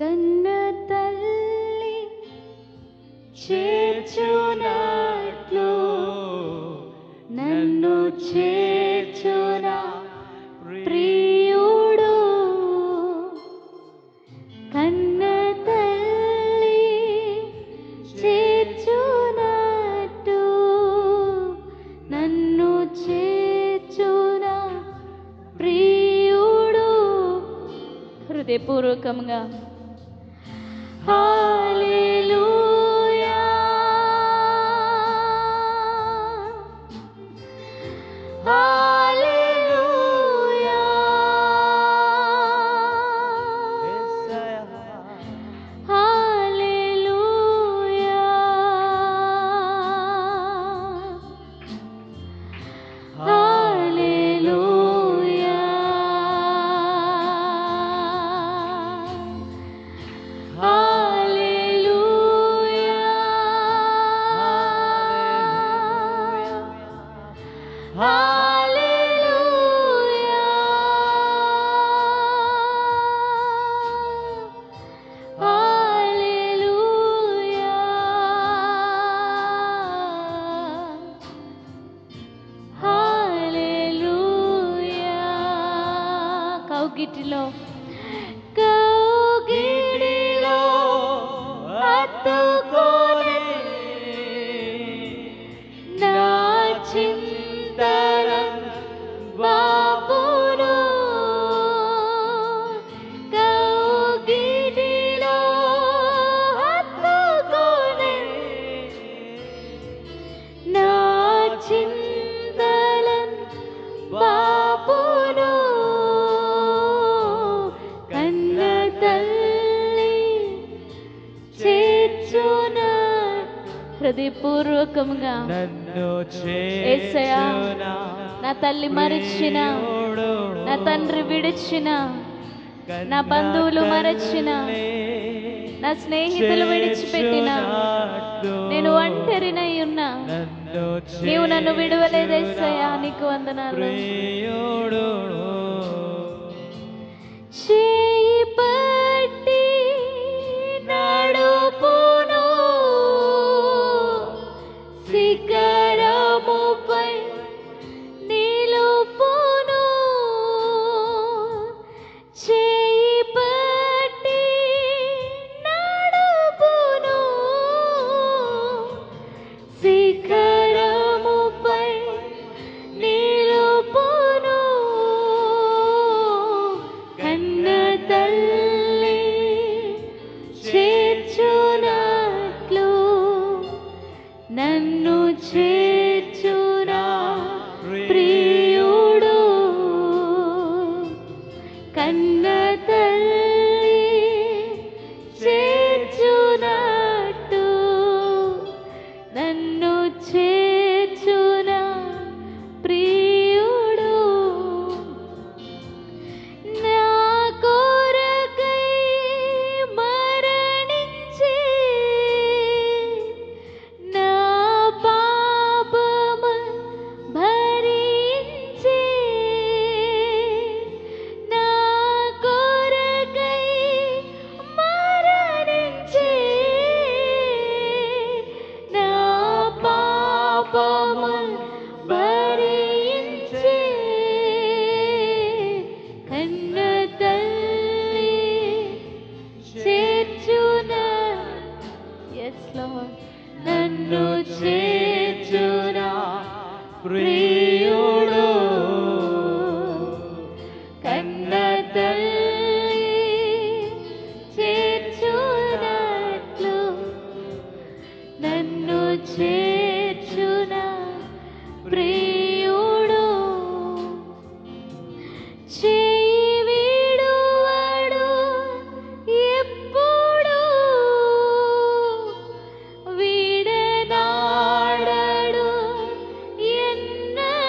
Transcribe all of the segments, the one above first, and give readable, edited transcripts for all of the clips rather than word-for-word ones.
కన్న తల్లి చేర్చునట్లు నన్ను చేర్చునా ప్రియుడు. కన్న తల్లి చేర్చునట్టు నన్ను చేర్చునా ప్రియుడు. హృదయపూర్వకంగా హల్లెలూయా హల్లెలూయా హల్లెలూయా హల్లెలూయా కౌగిటిలో కౌగిటిలో హత్తుకొని నా చింతన బాపును. కౌగిటిలో హత్తుకొని నా చింతన బాపును. హృదయపూర్వకంగా యేసయ్యా, నా తల్లి మరచిన, నా తండ్రి విడిచిన, నా బంధువులు మరచిన, నా స్నేహితులు విడిచిపెట్టిన, నేను ఒంటరినై ఉన్నా, నీవు నన్ను విడవలేదు యేసయ్యా, నీకు వందనాలు. చేయి పట్టి నడుపును శిఖరముపై నిలుపును. చేయి పట్టి నడుపును శిఖరముపై నిలుపును. కన్న తల్లి చేర్చునట్లు నన్ను చేర్చునా ప్రియుడు. కన్న తల్లి చేర్చునట్టు నన్ను చేర్చునా ప్రియుడు. నా కొరకై మరణించి నా పాపము భరించి, నా కొరకై మరణించి నా పాపము భరించి. కన్న తల్లి చేర్చునా, yes Lord, నన్ను చేర్చునా ప్రియుడు. కన్న తల్లి చేర్చునట్లు నన్ను చేర్చునా ప్రియుడు. చేయి విడువడు ఎప్పుడు, విడనాడడు ఎన్నడూ.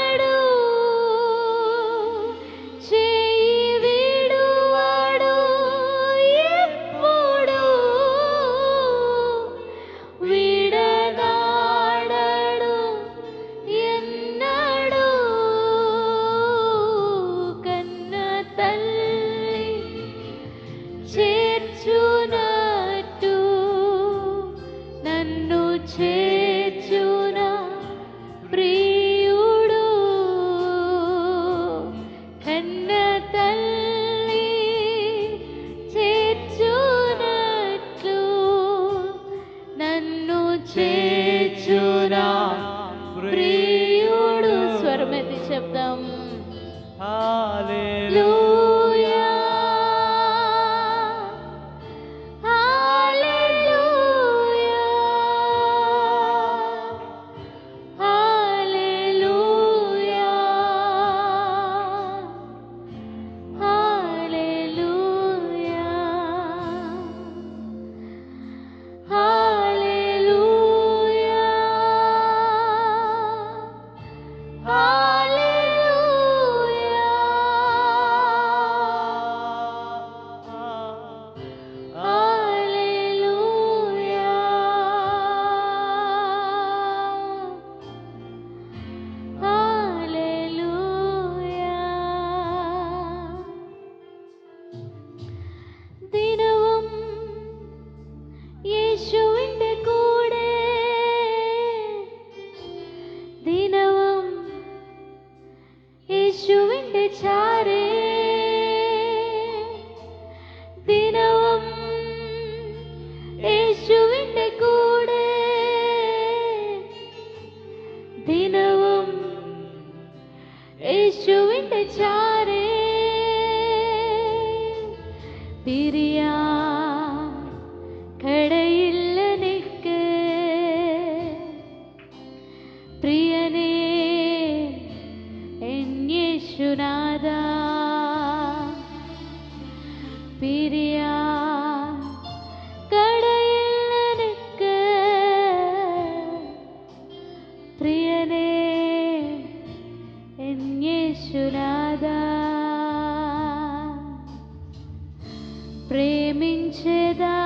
ప్రేమించెదా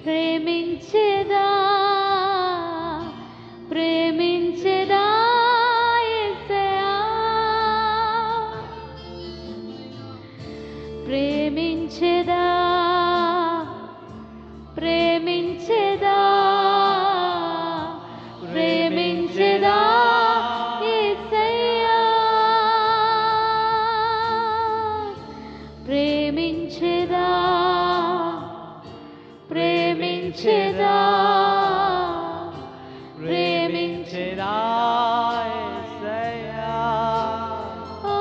ప్రేమించెదా ప్రేమించెదా యేసయ్యా ప్రేమించెదా ప్రేమించెదా ప్రేమించెదా యేసయ్యా ప్రేమించెదా ప్రేమించెదా ప్రేమించెదా యేసయ్యా ఓ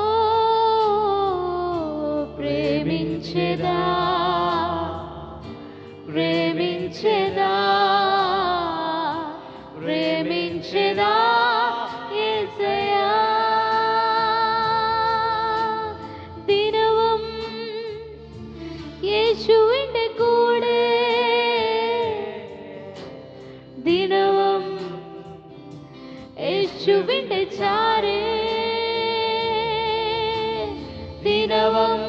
ప్రేమించెదా ప్రేమించెదా ప్రేమించెదా యేసయ్యా ദിനവും യേശുവിൻ്റെ കൂടെ ദിനവും യേശുവിൻ്റെ ചാരേ ദിനവും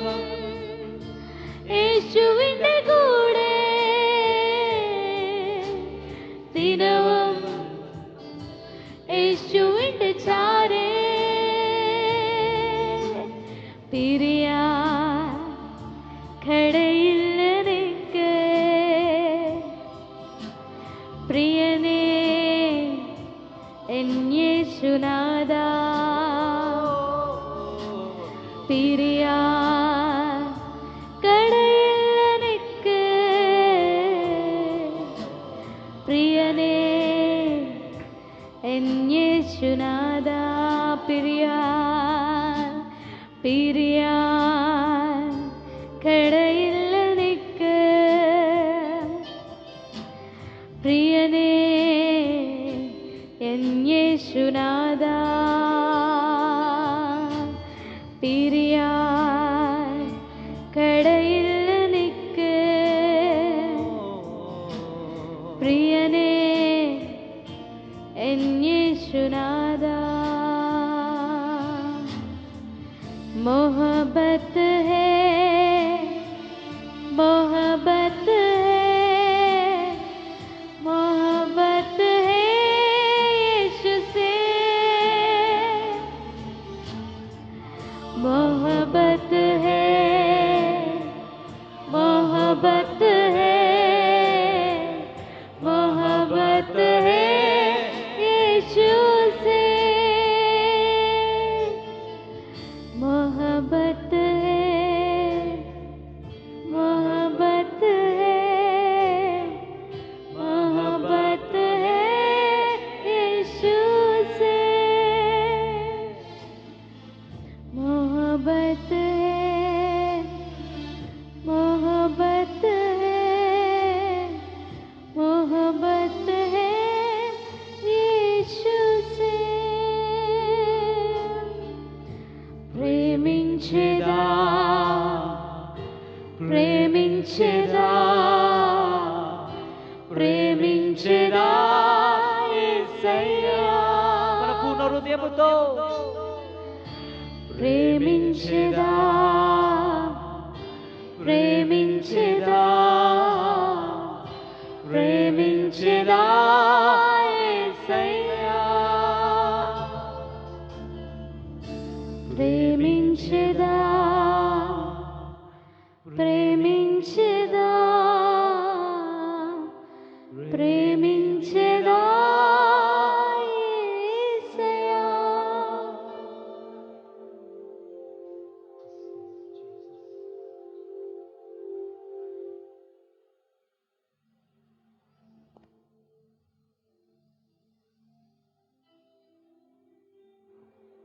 യേശുവിൻ്റെ കൂടെ ദിനവും യേശുവിൻ്റെ ചാരേ പിരിയാ കടയില്ല നിനക്ക് പ്രിയനേ എൻ യേശുനാഥാ പിരിയാ കടയില്ല നിനക്ക് പ്രിയനേ എൻ യേശുനാഥാ പിരിയാ പിരിയാ കടയില്ല നിനക്ക് പ്രിയനേ എൻ യേശുനാഥാ പിരിയാ കടയില്ല നിനക്ക് പ്രിയനേ എൻ യേശുനാഥാ मोहब्बत है मोहब्बत है मोहब्बत है यीशु से मोहब्बत है मोहब्बत है मोहब्बत है यीशु से मोहब्बत है मोहब्बत है मोहब्बत है यीशु से मोहब्बत है मोहब्बत है मोहब्बत है यीशु से ప్రేమించెదా ప్రేమించెదా ప్రేమించెదా యేసయ్యా మన పూర్ణ హృదయముతో ప్రేమించెదా ప్రేమించెదా ప్రేమించెదా యేసయ్యా ప్రేమించెదా ప్రేమించెదా ప్రేమించెదా యేసయ్యా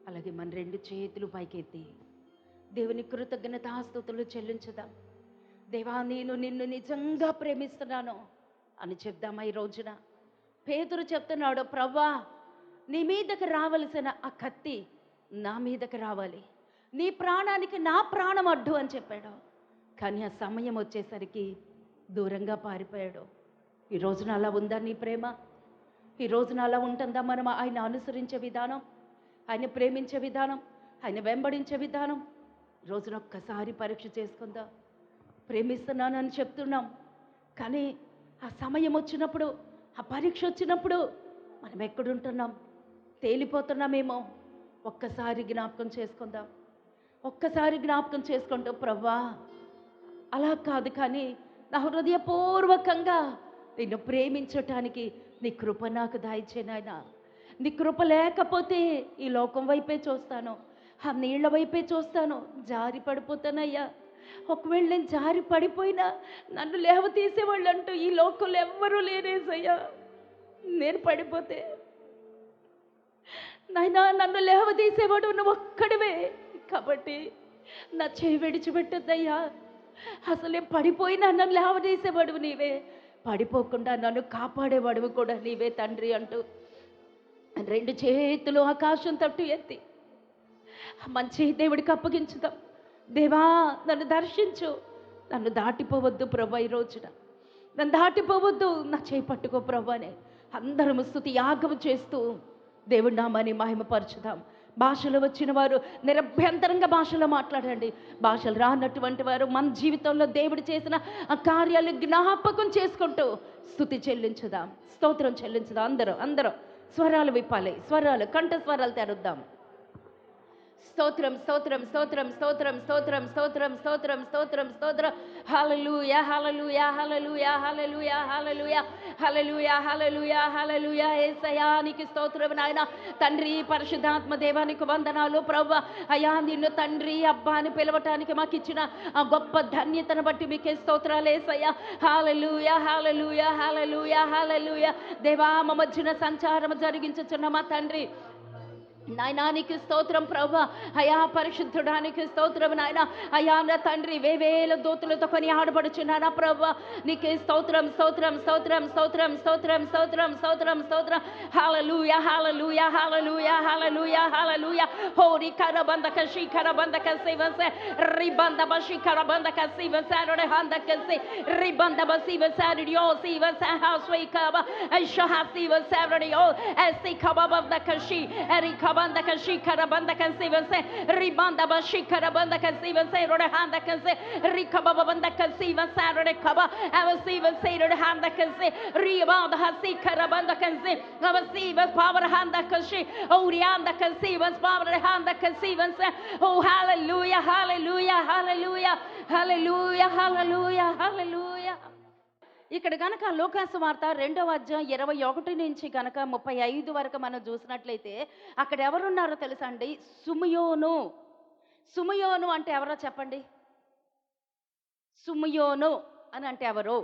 అలాగే మన రెండు చేతులు పైకెత్తి దేవుని కృతజ్ఞతాస్తుతులు చెల్లించుదాం. దేవా, నేను నిన్ను నిజంగా ప్రేమిస్తున్నాను అని చెప్దామా? ఈ రోజున పేతురు చెప్తున్నాడు, ప్రవ్వా, నీ మీదకి రావలసిన ఆ కత్తి నా మీదకి రావాలి, నీ ప్రాణానికి నా ప్రాణం అడ్డు అని చెప్పాడు. కానీ ఆ సమయం వచ్చేసరికి దూరంగా పారిపోయాడు. ఈ రోజున అలా ఉందా నీ ప్రేమ? ఈ రోజున అలా ఉంటుందా మనం ఆయన అనుసరించే విధానం, ఆయన ప్రేమించే విధానం, ఆయన వెంబడించే విధానం? రోజున ఒక్కసారి పరీక్ష చేసుకుందాం. ప్రేమిస్తున్నానని చెప్తున్నాం, కానీ ఆ సమయం వచ్చినప్పుడు, ఆ పరీక్ష వచ్చినప్పుడు మనం ఎక్కడుంటున్నాం? తేలిపోతున్నామేమో. ఒక్కసారి జ్ఞాపకం చేసుకుందాం. ఒక్కసారి జ్ఞాపకం చేసుకుంటూ, ప్రవ్వా అలా కాదు, కానీ నా హృదయపూర్వకంగా నిన్ను ప్రేమించటానికి నీ కృప నాకు దయచేయి నాయనా. నీ కృప లేకపోతే ఈ లోకం వైపే చూస్తాను, ఆ నీళ్ల వైపే చూస్తాను, జారి పడిపోతానయ్యా. ఒకవేళ నేను జారి పడిపోయినా నన్ను లేవ తీసేవాళ్ళు అంటూ ఈ లోకంలో ఎవ్వరూ లేనేసయ్యా. నేను పడిపోతే నాయనా నన్ను లేవ తీసేవాడు నువ్వు ఒక్కడివే. కాబట్టి నా చేయి విడిచిపెట్టద్దయ్యా. అసలు నేను పడిపోయినా నన్ను లేవదీసేవాడు నీవే, పడిపోకుండా నన్ను కాపాడేవాడువు కూడా నీవే తండ్రి అంటూ రెండు చేతులు ఆకాశం తట్టు ఎత్తి మంచి దేవుడికి అప్పగించుదాం. దేవా నన్ను దర్శించు, నన్ను దాటిపోవద్దు ప్రభు, ఈ రోజున నన్ను దాటిపోవద్దు, నా చేయి పట్టుకో ప్రభు అని అందరము స్తుతి యాగం చేస్తూ దేవుడి నామాన్ని మహిమపరచుదాం. భాషలు వచ్చిన వారు నిరభ్యంతరంగా భాషలో మాట్లాడండి. భాషలు రానటువంటి వారు మన జీవితంలో దేవుడు చేసిన ఆ కార్యాలు జ్ఞాపకం చేసుకుంటూ స్తుతి చెల్లించుదాం, స్తోత్రం చెల్లించుదాం. అందరూ స్వరాలు విప్పాలి, స్వరాలు కంఠ స్వరాలు తెరుద్దాం. స్తోత్రం స్తోత్రం స్తోత్రం స్తోత్రం స్తోత్రం స్తోత్రం స్తోత్రం స్తోత్రం స్తోత్రం. హల్లెలూయా హల్లెలూయా హల్లెలూయా హల్లెలూయా హల్లెలూయా హల్లెలూయా హల్లెలూయా హల్లెలూయా. యేసయ్యా నీకు స్తోత్రం నాయన. తండ్రి పరిశుద్ధాత్మ దేవానికి వందనాలు ప్రభువా. అయ్యా నిన్ను తండ్రి అబ్బా అని పిలవటానికి మాకు ఇచ్చిన ఆ గొప్ప ధన్యతను బట్టి మీకే స్తోత్రాలు యేసయ్యా. హల్లెలూయా హల్లెలూయా హల్లెలూయా హల్లెలూయా. దేవా మా మధ్యన సంచారం జరిగించుచున్న మా తండ్రి నాయనానికి స్తోత్రం ప్రభా. అయా పరిశుద్ధుడానికి స్తోత్రం నాయన. అయా నా తండ్రి వేవేల దూతలతో కొని ఆడబడుచున్నానా ప్రభా. నీకే స్తోత్రం స్తోత్రం స్తోత్రం స్తోత్రం స్తోత్రం స్తోత్రం స్తోత్రం స్తోత్రం. హల్లెలూయా హల్లెలూయా హల్లెలూయా హల్లెలూయా హల్లెలూయా. హోరి కరబందక శిఖరబందక శివస రిబంద శిఖరబందక శివస రహందక రిబంద శివస రియో శివస హాస్వైకబ ఐషహ శివస రియో ఎసి కబబందక శి ఎరి Bandaka shikara bandaka sivanse ribanda ba shikara bandaka sivanse rode handaka se rikaba bandaka sivanse rode kaba ava sivanse rode handaka se ribanda hasikara bandaka se ava sivas power handaka shi orianda ka sivas power handaka sivanse. Oh hallelujah hallelujah hallelujah hallelujah hallelujah hallelujah. ఇక్కడ కనుక లోకాసు వార్త 2వ అధ్యాయం 21 నుంచి కనుక 35 వరకు మనం చూసినట్లయితే అక్కడ ఎవరున్నారో తెలుసా అండి? సుమయోను. సుమయోను అంటే ఎవరో చెప్పండి? సుమయోను అని అంటే ఎవరు?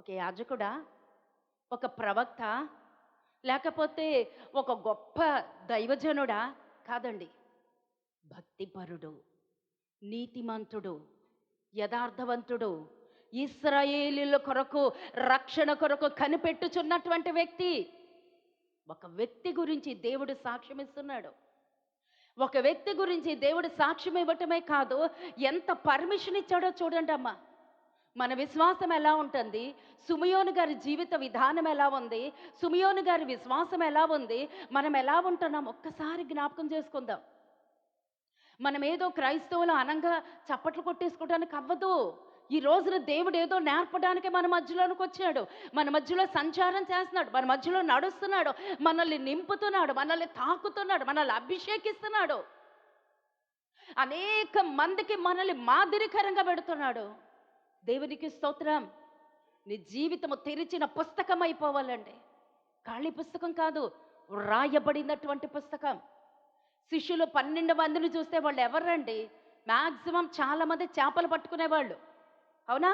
ఒక యాజకుడా, ఒక ప్రవక్త, లేకపోతే ఒక గొప్ప దైవజనుడా? కాదండి, భక్తిపరుడు, నీతిమంతుడు, యథార్థవంతుడు, ఇశ్రాయేలీల కొరకు రక్షణ కొరకు కనిపెట్టుచున్నటువంటి వ్యక్తి. ఒక వ్యక్తి గురించి దేవుడు సాక్ష్యం ఇస్తున్నాడు. ఒక వ్యక్తి గురించి దేవుడు సాక్ష్యం ఇవ్వటమే కాదు, ఎంత పర్మిషన్ ఇచ్చాడో చూడండి అమ్మా. మన విశ్వాసం ఎలా ఉంటుంది? సుమయోను గారి జీవిత విధానం ఎలా ఉంది? సుమయోను గారి విశ్వాసం ఎలా ఉంది? మనం ఎలా ఉంటున్నాం? ఒక్కసారి జ్ఞాపకం చేసుకుందాం. మనం ఏదో క్రైస్తవులు అనంగా చప్పట్లు కొట్టేసుకోవడానికి అవ్వదు. ఈ రోజున దేవుడు ఏదో నేర్పడానికి మన మధ్యలోనికి వచ్చాడు, మన మధ్యలో సంచారం చేస్తున్నాడు, మన మధ్యలో నడుస్తున్నాడు, మనల్ని నింపుతున్నాడు, మనల్ని తాకుతున్నాడు, మనల్ని అభిషేకిస్తున్నాడు, అనేక మందికి మనల్ని మాదిరికరంగా పెడుతున్నాడు. దేవునికి స్తోత్రం. నీ జీవితము తెరిచిన పుస్తకం అయిపోవాలండి. ఖాళీ పుస్తకం కాదు, రాయబడినటువంటి పుస్తకం. శిష్యులు 12 మందిని చూస్తే వాళ్ళు ఎవరండి? మ్యాక్సిమం చాలా మంది చేపలు పట్టుకునేవాళ్ళు, అవునా,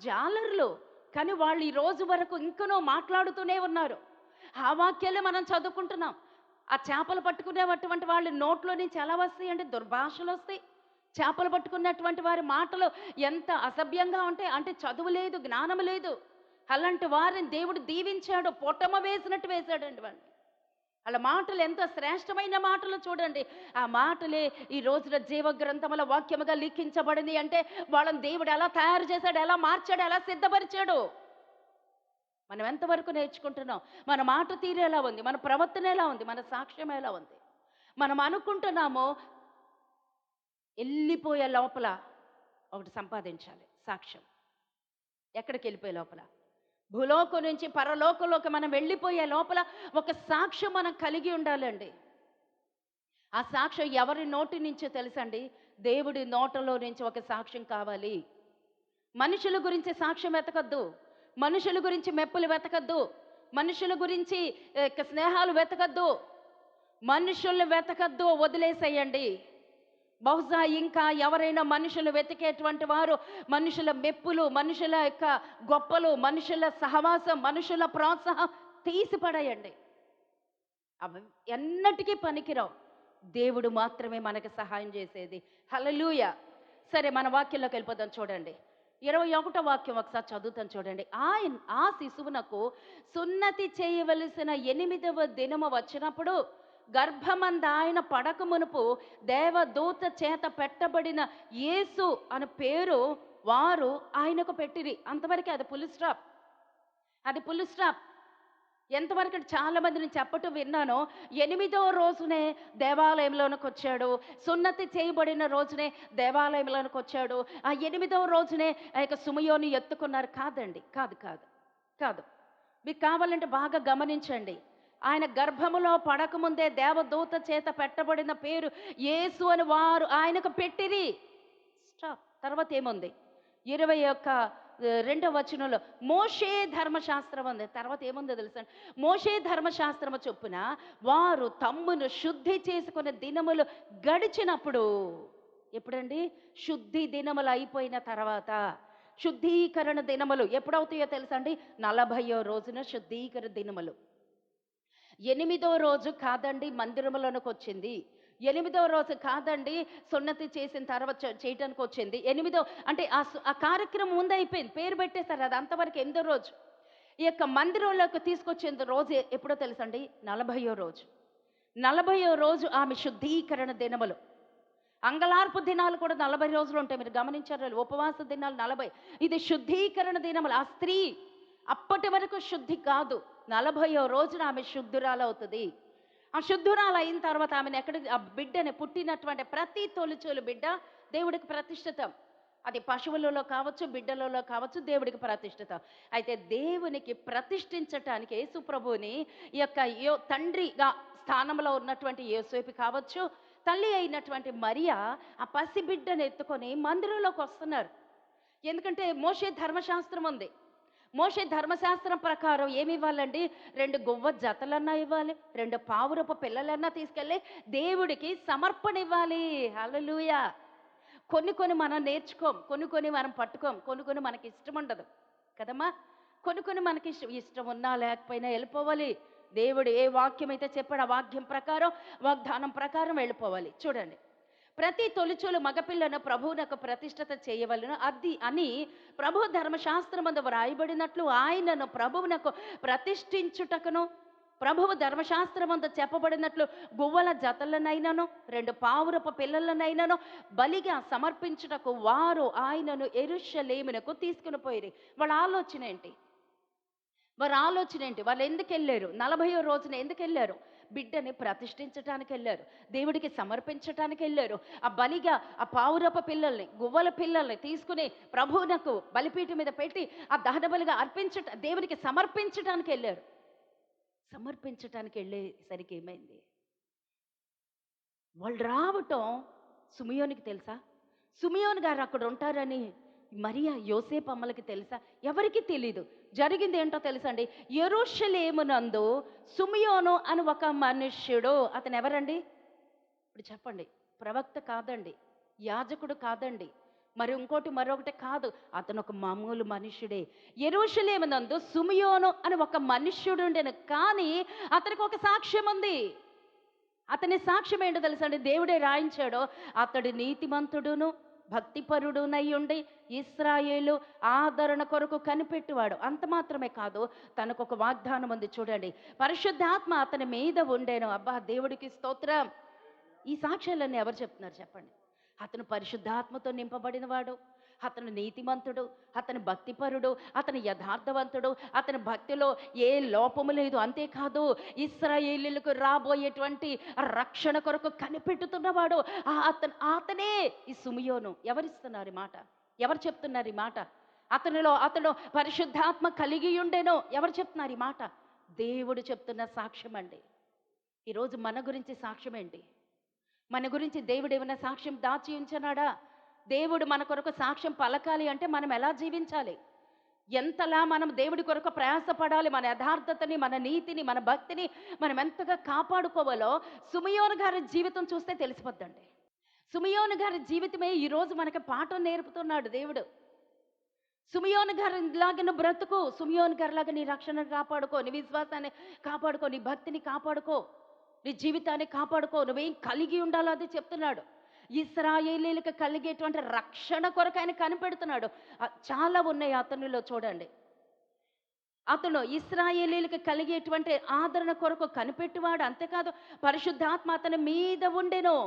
జాలర్లు. కానీ వాళ్ళు ఈ రోజు వరకు ఇంకనో మాట్లాడుతూనే ఉన్నారు. ఆ వాక్యాలే మనం చదువుకుంటున్నాం. ఆ చేపలు పట్టుకునేటువంటి వాళ్ళ నోట్లో నుంచి ఎలా వస్తాయి అంటే దుర్భాషలు వస్తాయి. చేపలు పట్టుకున్నటువంటి వారి మాటలు ఎంత అసభ్యంగా ఉంటాయి అంటే చదువు లేదు, జ్ఞానం లేదు. అలాంటి వారిని దేవుడు దీవించాడు, పొట్టమ వేసినట్టు వేశాడండి వాళ్ళు. వాళ్ళ మాటలు ఎంత శ్రేష్టమైన మాటలు చూడండి. ఆ మాటలే ఈ రోజున జీవ గ్రంథముల వాక్యముగా లిఖించబడింది అంటే వాళ్ళని దేవుడు ఎలా తయారు చేశాడు, ఎలా మార్చాడు, ఎలా సిద్ధపరిచాడు. మనం ఎంతవరకు నేర్చుకుంటున్నాం? మన మాట తీరు ఎలా ఉంది, మన ప్రవర్తన ఎలా ఉంది, మన సాక్ష్యం ఎలా ఉంది? మనం అనుకుంటున్నామో వెళ్ళిపోయే లోపల ఒకటి సంపాదించాలి, సాక్ష్యం. ఎక్కడికి వెళ్ళిపోయే లోపల, భూలోకం నుంచి పరలోకంలోకి మనం వెళ్ళిపోయే లోపల ఒక సాక్ష్యం మనం కలిగి ఉండాలండి. ఆ సాక్ష్యం ఎవరి నోటి నుంచో తెలుసండి? దేవుడి నోటలో నుంచి ఒక సాక్ష్యం కావాలి. మనుషుల గురించి సాక్ష్యం వెతకద్దు, మనుషుల గురించి మెప్పులు వెతకద్దు, మనుషుల గురించి స్నేహాలు వెతకద్దు, మనుషుల్ని వెతకద్దు, వదిలేసేయండి. బహుశా ఇంకా ఎవరైనా మనుషులు వెతికేటువంటి వారు మనుషుల మెప్పులు, మనుషుల యొక్క గొప్పలు, మనుషుల సహవాసం, మనుషుల ప్రోత్సాహం తీసిపడేయండి. అవి ఎన్నటికీ పనికిరావు. దేవుడు మాత్రమే మనకు సహాయం చేసేది. హల్లెలూయా. సరే, మన వాక్యంలోకి వెళ్ళిపోదాం. చూడండి 21వ వాక్యం ఒకసారి చదువుతాను చూడండి. ఆ శిశువునకు సున్నతి చేయవలసిన 8వ దినము వచ్చినప్పుడు గర్భమంద ఆయన పడక మునుపు దేవదూత చేత పెట్టబడిన యేసు అనే పేరు వారు ఆయనకు పెట్టిరి. అంతవరకే, అది ఫుల్ స్టాప్. అది ఫుల్ స్టాప్. ఎంతవరకు చాలా మందిని చెప్పటం విన్నానో, 8వ రోజునే దేవాలయంలోనికి వచ్చాడు, సున్నతి చేయబడిన రోజునే దేవాలయంలోనికి వచ్చాడు, ఆ 8వ రోజునే ఆ యొక్క సుమయోని ఎత్తుకున్నారు. కాదండి, కాదు కాదు కాదు. మీకు కావాలంటే బాగా గమనించండి. ఆయన గర్భములో పడకముందే దేవదూత చేత పెట్టబడిన పేరు యేసు అని వారు ఆయనకు పెట్టిరి. స్టాప్. తర్వాత ఏముంది? 22వ వచనంలో మోషే ధర్మశాస్త్రం ఉంది. తర్వాత ఏముందో తెలుసా? మోషే ధర్మశాస్త్రము చొప్పున వారు తమ్మును శుద్ధి చేసుకునే దినములు గడిచినప్పుడు, ఎప్పుడండి? శుద్ధి దినములు అయిపోయిన తర్వాత. శుద్ధీకరణ దినములు ఎప్పుడవుతాయో తెలుసా అండి? 40వ రోజున శుద్ధీకరణ దినములు. 8వ రోజు కాదండి మందిరములోనికి వచ్చింది, 8వ రోజు కాదండి సున్నతి చేసిన తర్వాత చేయటానికి వచ్చింది. 8వ అంటే ఆ కార్యక్రమం ముందు అయిపోయింది, పేరు పెట్టేశారు. అది అంతవరకు 8వ రోజు. ఈ యొక్క మందిరంలోకి తీసుకొచ్చిన రోజు ఎప్పుడో తెలుసండి? 40వ రోజు. 40వ రోజు ఆమె శుద్ధీకరణ దినములు. అంగలార్పు దినాలు కూడా 40 రోజులు ఉంటాయి. మీరు గమనించారు, ఉపవాస దినాలు 40. ఇది శుద్ధీకరణ దినములు. ఆ స్త్రీ అప్పటి వరకు శుద్ధి కాదు, 40వ రోజున ఆమె శుద్ధురాలవుతుంది. ఆ శుద్ధురాలు అయిన తర్వాత ఆమెను ఆ బిడ్డని, పుట్టినటువంటి ప్రతి తొలిచూలు బిడ్డ దేవుడికి ప్రతిష్ఠితం. అది పశువులలో కావచ్చు, బిడ్డలలో కావచ్చు, దేవుడికి ప్రతిష్ఠితం. అయితే దేవునికి ప్రతిష్ఠించటానికి యేసు ప్రభువుని ఈ యొక్క తండ్రిగా స్థానంలో ఉన్నటువంటి యోసేపు కావచ్చు, తల్లి అయినటువంటి మరియా ఆ పసిబిడ్డను ఎత్తుకొని మందిరంలోకి వస్తున్నారు. ఎందుకంటే మోషే ధర్మశాస్త్రం ఉంది. మోషే ధర్మశాస్త్రం ప్రకారం ఏమి ఇవ్వాలండి? 2 గువ్వ జతలన్నా ఇవ్వాలి, 2 పావురపు పిల్లలన్నా తీసుకెళ్ళి దేవుడికి సమర్పణ ఇవ్వాలి. హల్లెలూయా. కొన్ని మనం నేర్చుకోం, కొన్ని మనం పట్టుకోం, కొన్ని మనకి ఇష్టం ఉండదు కదమ్మా. కొన్ని మనకి ఇష్టం ఉన్నా లేకపోయినా వెళ్ళిపోవాలి. దేవుడు ఏ వాక్యం అయితే చెప్పాడు ఆ వాక్యం ప్రకారం, వాగ్దానం ప్రకారం వెళ్ళిపోవాలి. చూడండి, ప్రతి తొలిచూలు మగపిల్లను ప్రభువునకు ప్రతిష్ఠత చేయవలను అది అని ప్రభు ధర్మశాస్త్రమందు వ్రాయబడినట్లు ఆయనను ప్రభువునకు ప్రతిష్ఠించుటకును, ప్రభువు ధర్మశాస్త్రమందు చెప్పబడినట్లు గువ్వల జతలనైనను 2 పావురపు పిల్లలనైనను బలిగా సమర్పించుటకు వారు ఆయనను యెరూషలేమునకు తీసుకుని పోయిరి. వాళ్ళ ఆలోచన ఏంటి? వాళ్ళు ఎందుకు వెళ్ళారు? 40వ రోజున ఎందుకు వెళ్ళారు? బిడ్డని ప్రతిష్ఠించటానికి వెళ్ళారు, దేవుడికి సమర్పించటానికి వెళ్ళారు. ఆ బలిగా ఆ పావురపు పిల్లల్ని, గువ్వల పిల్లల్ని తీసుకుని ప్రభువునకు బలిపీఠం మీద పెట్టి ఆ దహన బలిగా దేవుడికి సమర్పించటానికి వెళ్ళారు. సమర్పించటానికి వెళ్ళేసరికి ఏమైంది? వాళ్ళు రావటం సుమియోనికి తెలుసా? సుమియోను గారు అక్కడ ఉంటారని మరియా యోసేపు అమ్మలకి తెలుసా? ఎవరికి తెలీదు. జరిగింది ఏంటో తెలుసండి? యెరూషలేమునందు సుమియోను అని ఒక మనుష్యుడు. అతను ఎవరండి? ఇప్పుడు చెప్పండి. ప్రవక్త కాదండి, యాజకుడు కాదండి, మరొకటి కాదు. అతను ఒక మామూలు మనుష్యుడే. యెరూషలేమునందు సుమియోను అని ఒక మనుష్యుడు ఉండేను. కానీ అతనికి ఒక సాక్ష్యం ఉంది. అతని సాక్ష్యం ఏంటో తెలుసండి? దేవుడే రాయించాడో, అతడు నీతిమంతుడును భక్తిపరుడునై ఉండి ఇశ్రాయేలు ఆదరణ కొరకు కనిపెట్టువాడు. అంత మాత్రమే కాదు, తనకు ఒక వాగ్దానం ఉంది. చూడండి, పరిశుద్ధాత్మ అతని మీద ఉండేను. అబ్బా, దేవుడికి స్తోత్రం. ఈ సాక్ష్యాలన్నీ ఎవరు చెప్తున్నారు చెప్పండి? అతను పరిశుద్ధాత్మతో నింపబడినవాడు, అతను నీతిమంతుడు, అతను భక్తిపరుడు, అతను యథార్థవంతుడు, అతని భక్తిలో ఏ లోపము లేదు. అంతేకాదు, ఇశ్రాయేలీయులకు రాబోయేటువంటి రక్షణ కొరకు కనిపెట్టుతున్నవాడు. అతనే ఈ సుమియోను. ఎవరిస్తున్నారు మాట? ఎవరు చెప్తున్నారు ఈ మాట? అతను పరిశుద్ధాత్మ కలిగి ఉండెను. ఎవరు చెప్తున్నారు ఈ మాట? దేవుడు చెప్తున్న సాక్ష్యం అండి. ఈరోజు మన గురించి సాక్ష్యం ఏంటి? మన గురించి దేవుడు ఏమైనా సాక్ష్యం దాచి ఉంచనాడా? దేవుడు మన కొరకు సాక్ష్యం పలకాలి అంటే మనం ఎలా జీవించాలి? ఎంతలా మనం దేవుడి కొరకు ప్రయాసపడాలి? మన యథార్థతని, మన నీతిని, మన భక్తిని మనం ఎంతగా కాపాడుకోవాలో సిమియోను గారి జీవితం చూస్తే తెలిసిపోద్దండి. సిమియోను గారి జీవితమే ఈరోజు మనకి పాఠం నేర్పుతున్నాడు దేవుడు. సిమియోను గారి లాగా నువ్వు బ్రతుకు, సిమియోను గారిలాగా నీ రక్షణను కాపాడుకో, నీ విశ్వాసాన్ని కాపాడుకో, నీ భక్తిని కాపాడుకో, నీ జీవితాన్ని కాపాడుకో. నువ్వేం కలిగి ఉండాలో అది చెప్తున్నాడు. ఇశ్రాయేలీలకు కలిగేటువంటి రక్షణ కొరకు ఆయన కనిపెడుతున్నాడు. చాలా ఉన్నాయి అతనిలో చూడండి. అతను ఇశ్రాయేలీలకు కలిగేటువంటి ఆదరణ కొరకు కనిపెట్టువాడు. అంతేకాదు పరిశుద్ధాత్మ అతని మీద ఉండెను.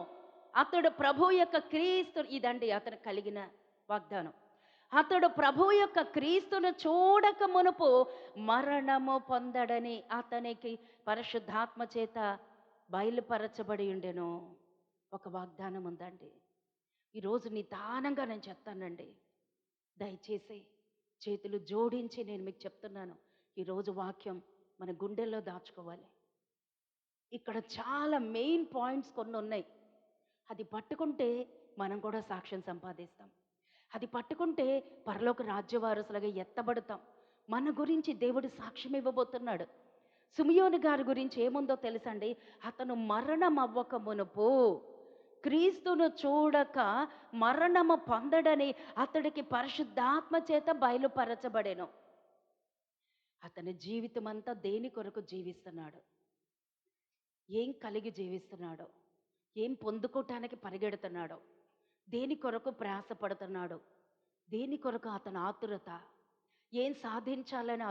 అతడు ప్రభు యొక్క క్రీస్తు, ఇదండి అతను కలిగిన వాగ్దానం. అతడు ప్రభు యొక్క క్రీస్తును చూడక మునుపు మరణము పొందడని అతనికి పరిశుద్ధాత్మ చేత బయలుపరచబడి ఉండెను. ఒక వాగ్దానం ఉందండి. ఈరోజు నిదానంగా నేను చెప్తానండి. దయచేసి చేతులు జోడించి నేను మీకు చెప్తున్నాను. ఈరోజు వాక్యం మన గుండెల్లో దాచుకోవాలి. ఇక్కడ చాలా మెయిన్ పాయింట్స్ కొన్ని ఉన్నాయి. అది పట్టుకుంటే మనం కూడా సాక్ష్యం సంపాదిస్తాం. అది పట్టుకుంటే పరలోక రాజ్య వారసులుగా ఎత్తబడతాం. మన గురించి దేవుడు సాక్ష్యం ఇవ్వబోతున్నాడు. సిమియోను గారి గురించి ఏముందో తెలుసండి? అతను మరణం అవ్వక మునుపు క్రీస్తును చూడక మరణము పొందడని అతడికి పరిశుద్ధాత్మ చేత బయలుపరచబడెను. అతని జీవితం అంతా దేని కొరకు జీవిస్తున్నాడు? ఏం కలిగి జీవిస్తున్నాడో, ఏం పొందుకోవటానికి పరిగెడుతున్నాడో, దేని కొరకు ప్రయాసపడుతున్నాడు, దేని కొరకు అతని ఆతురత, ఏం సాధించాలని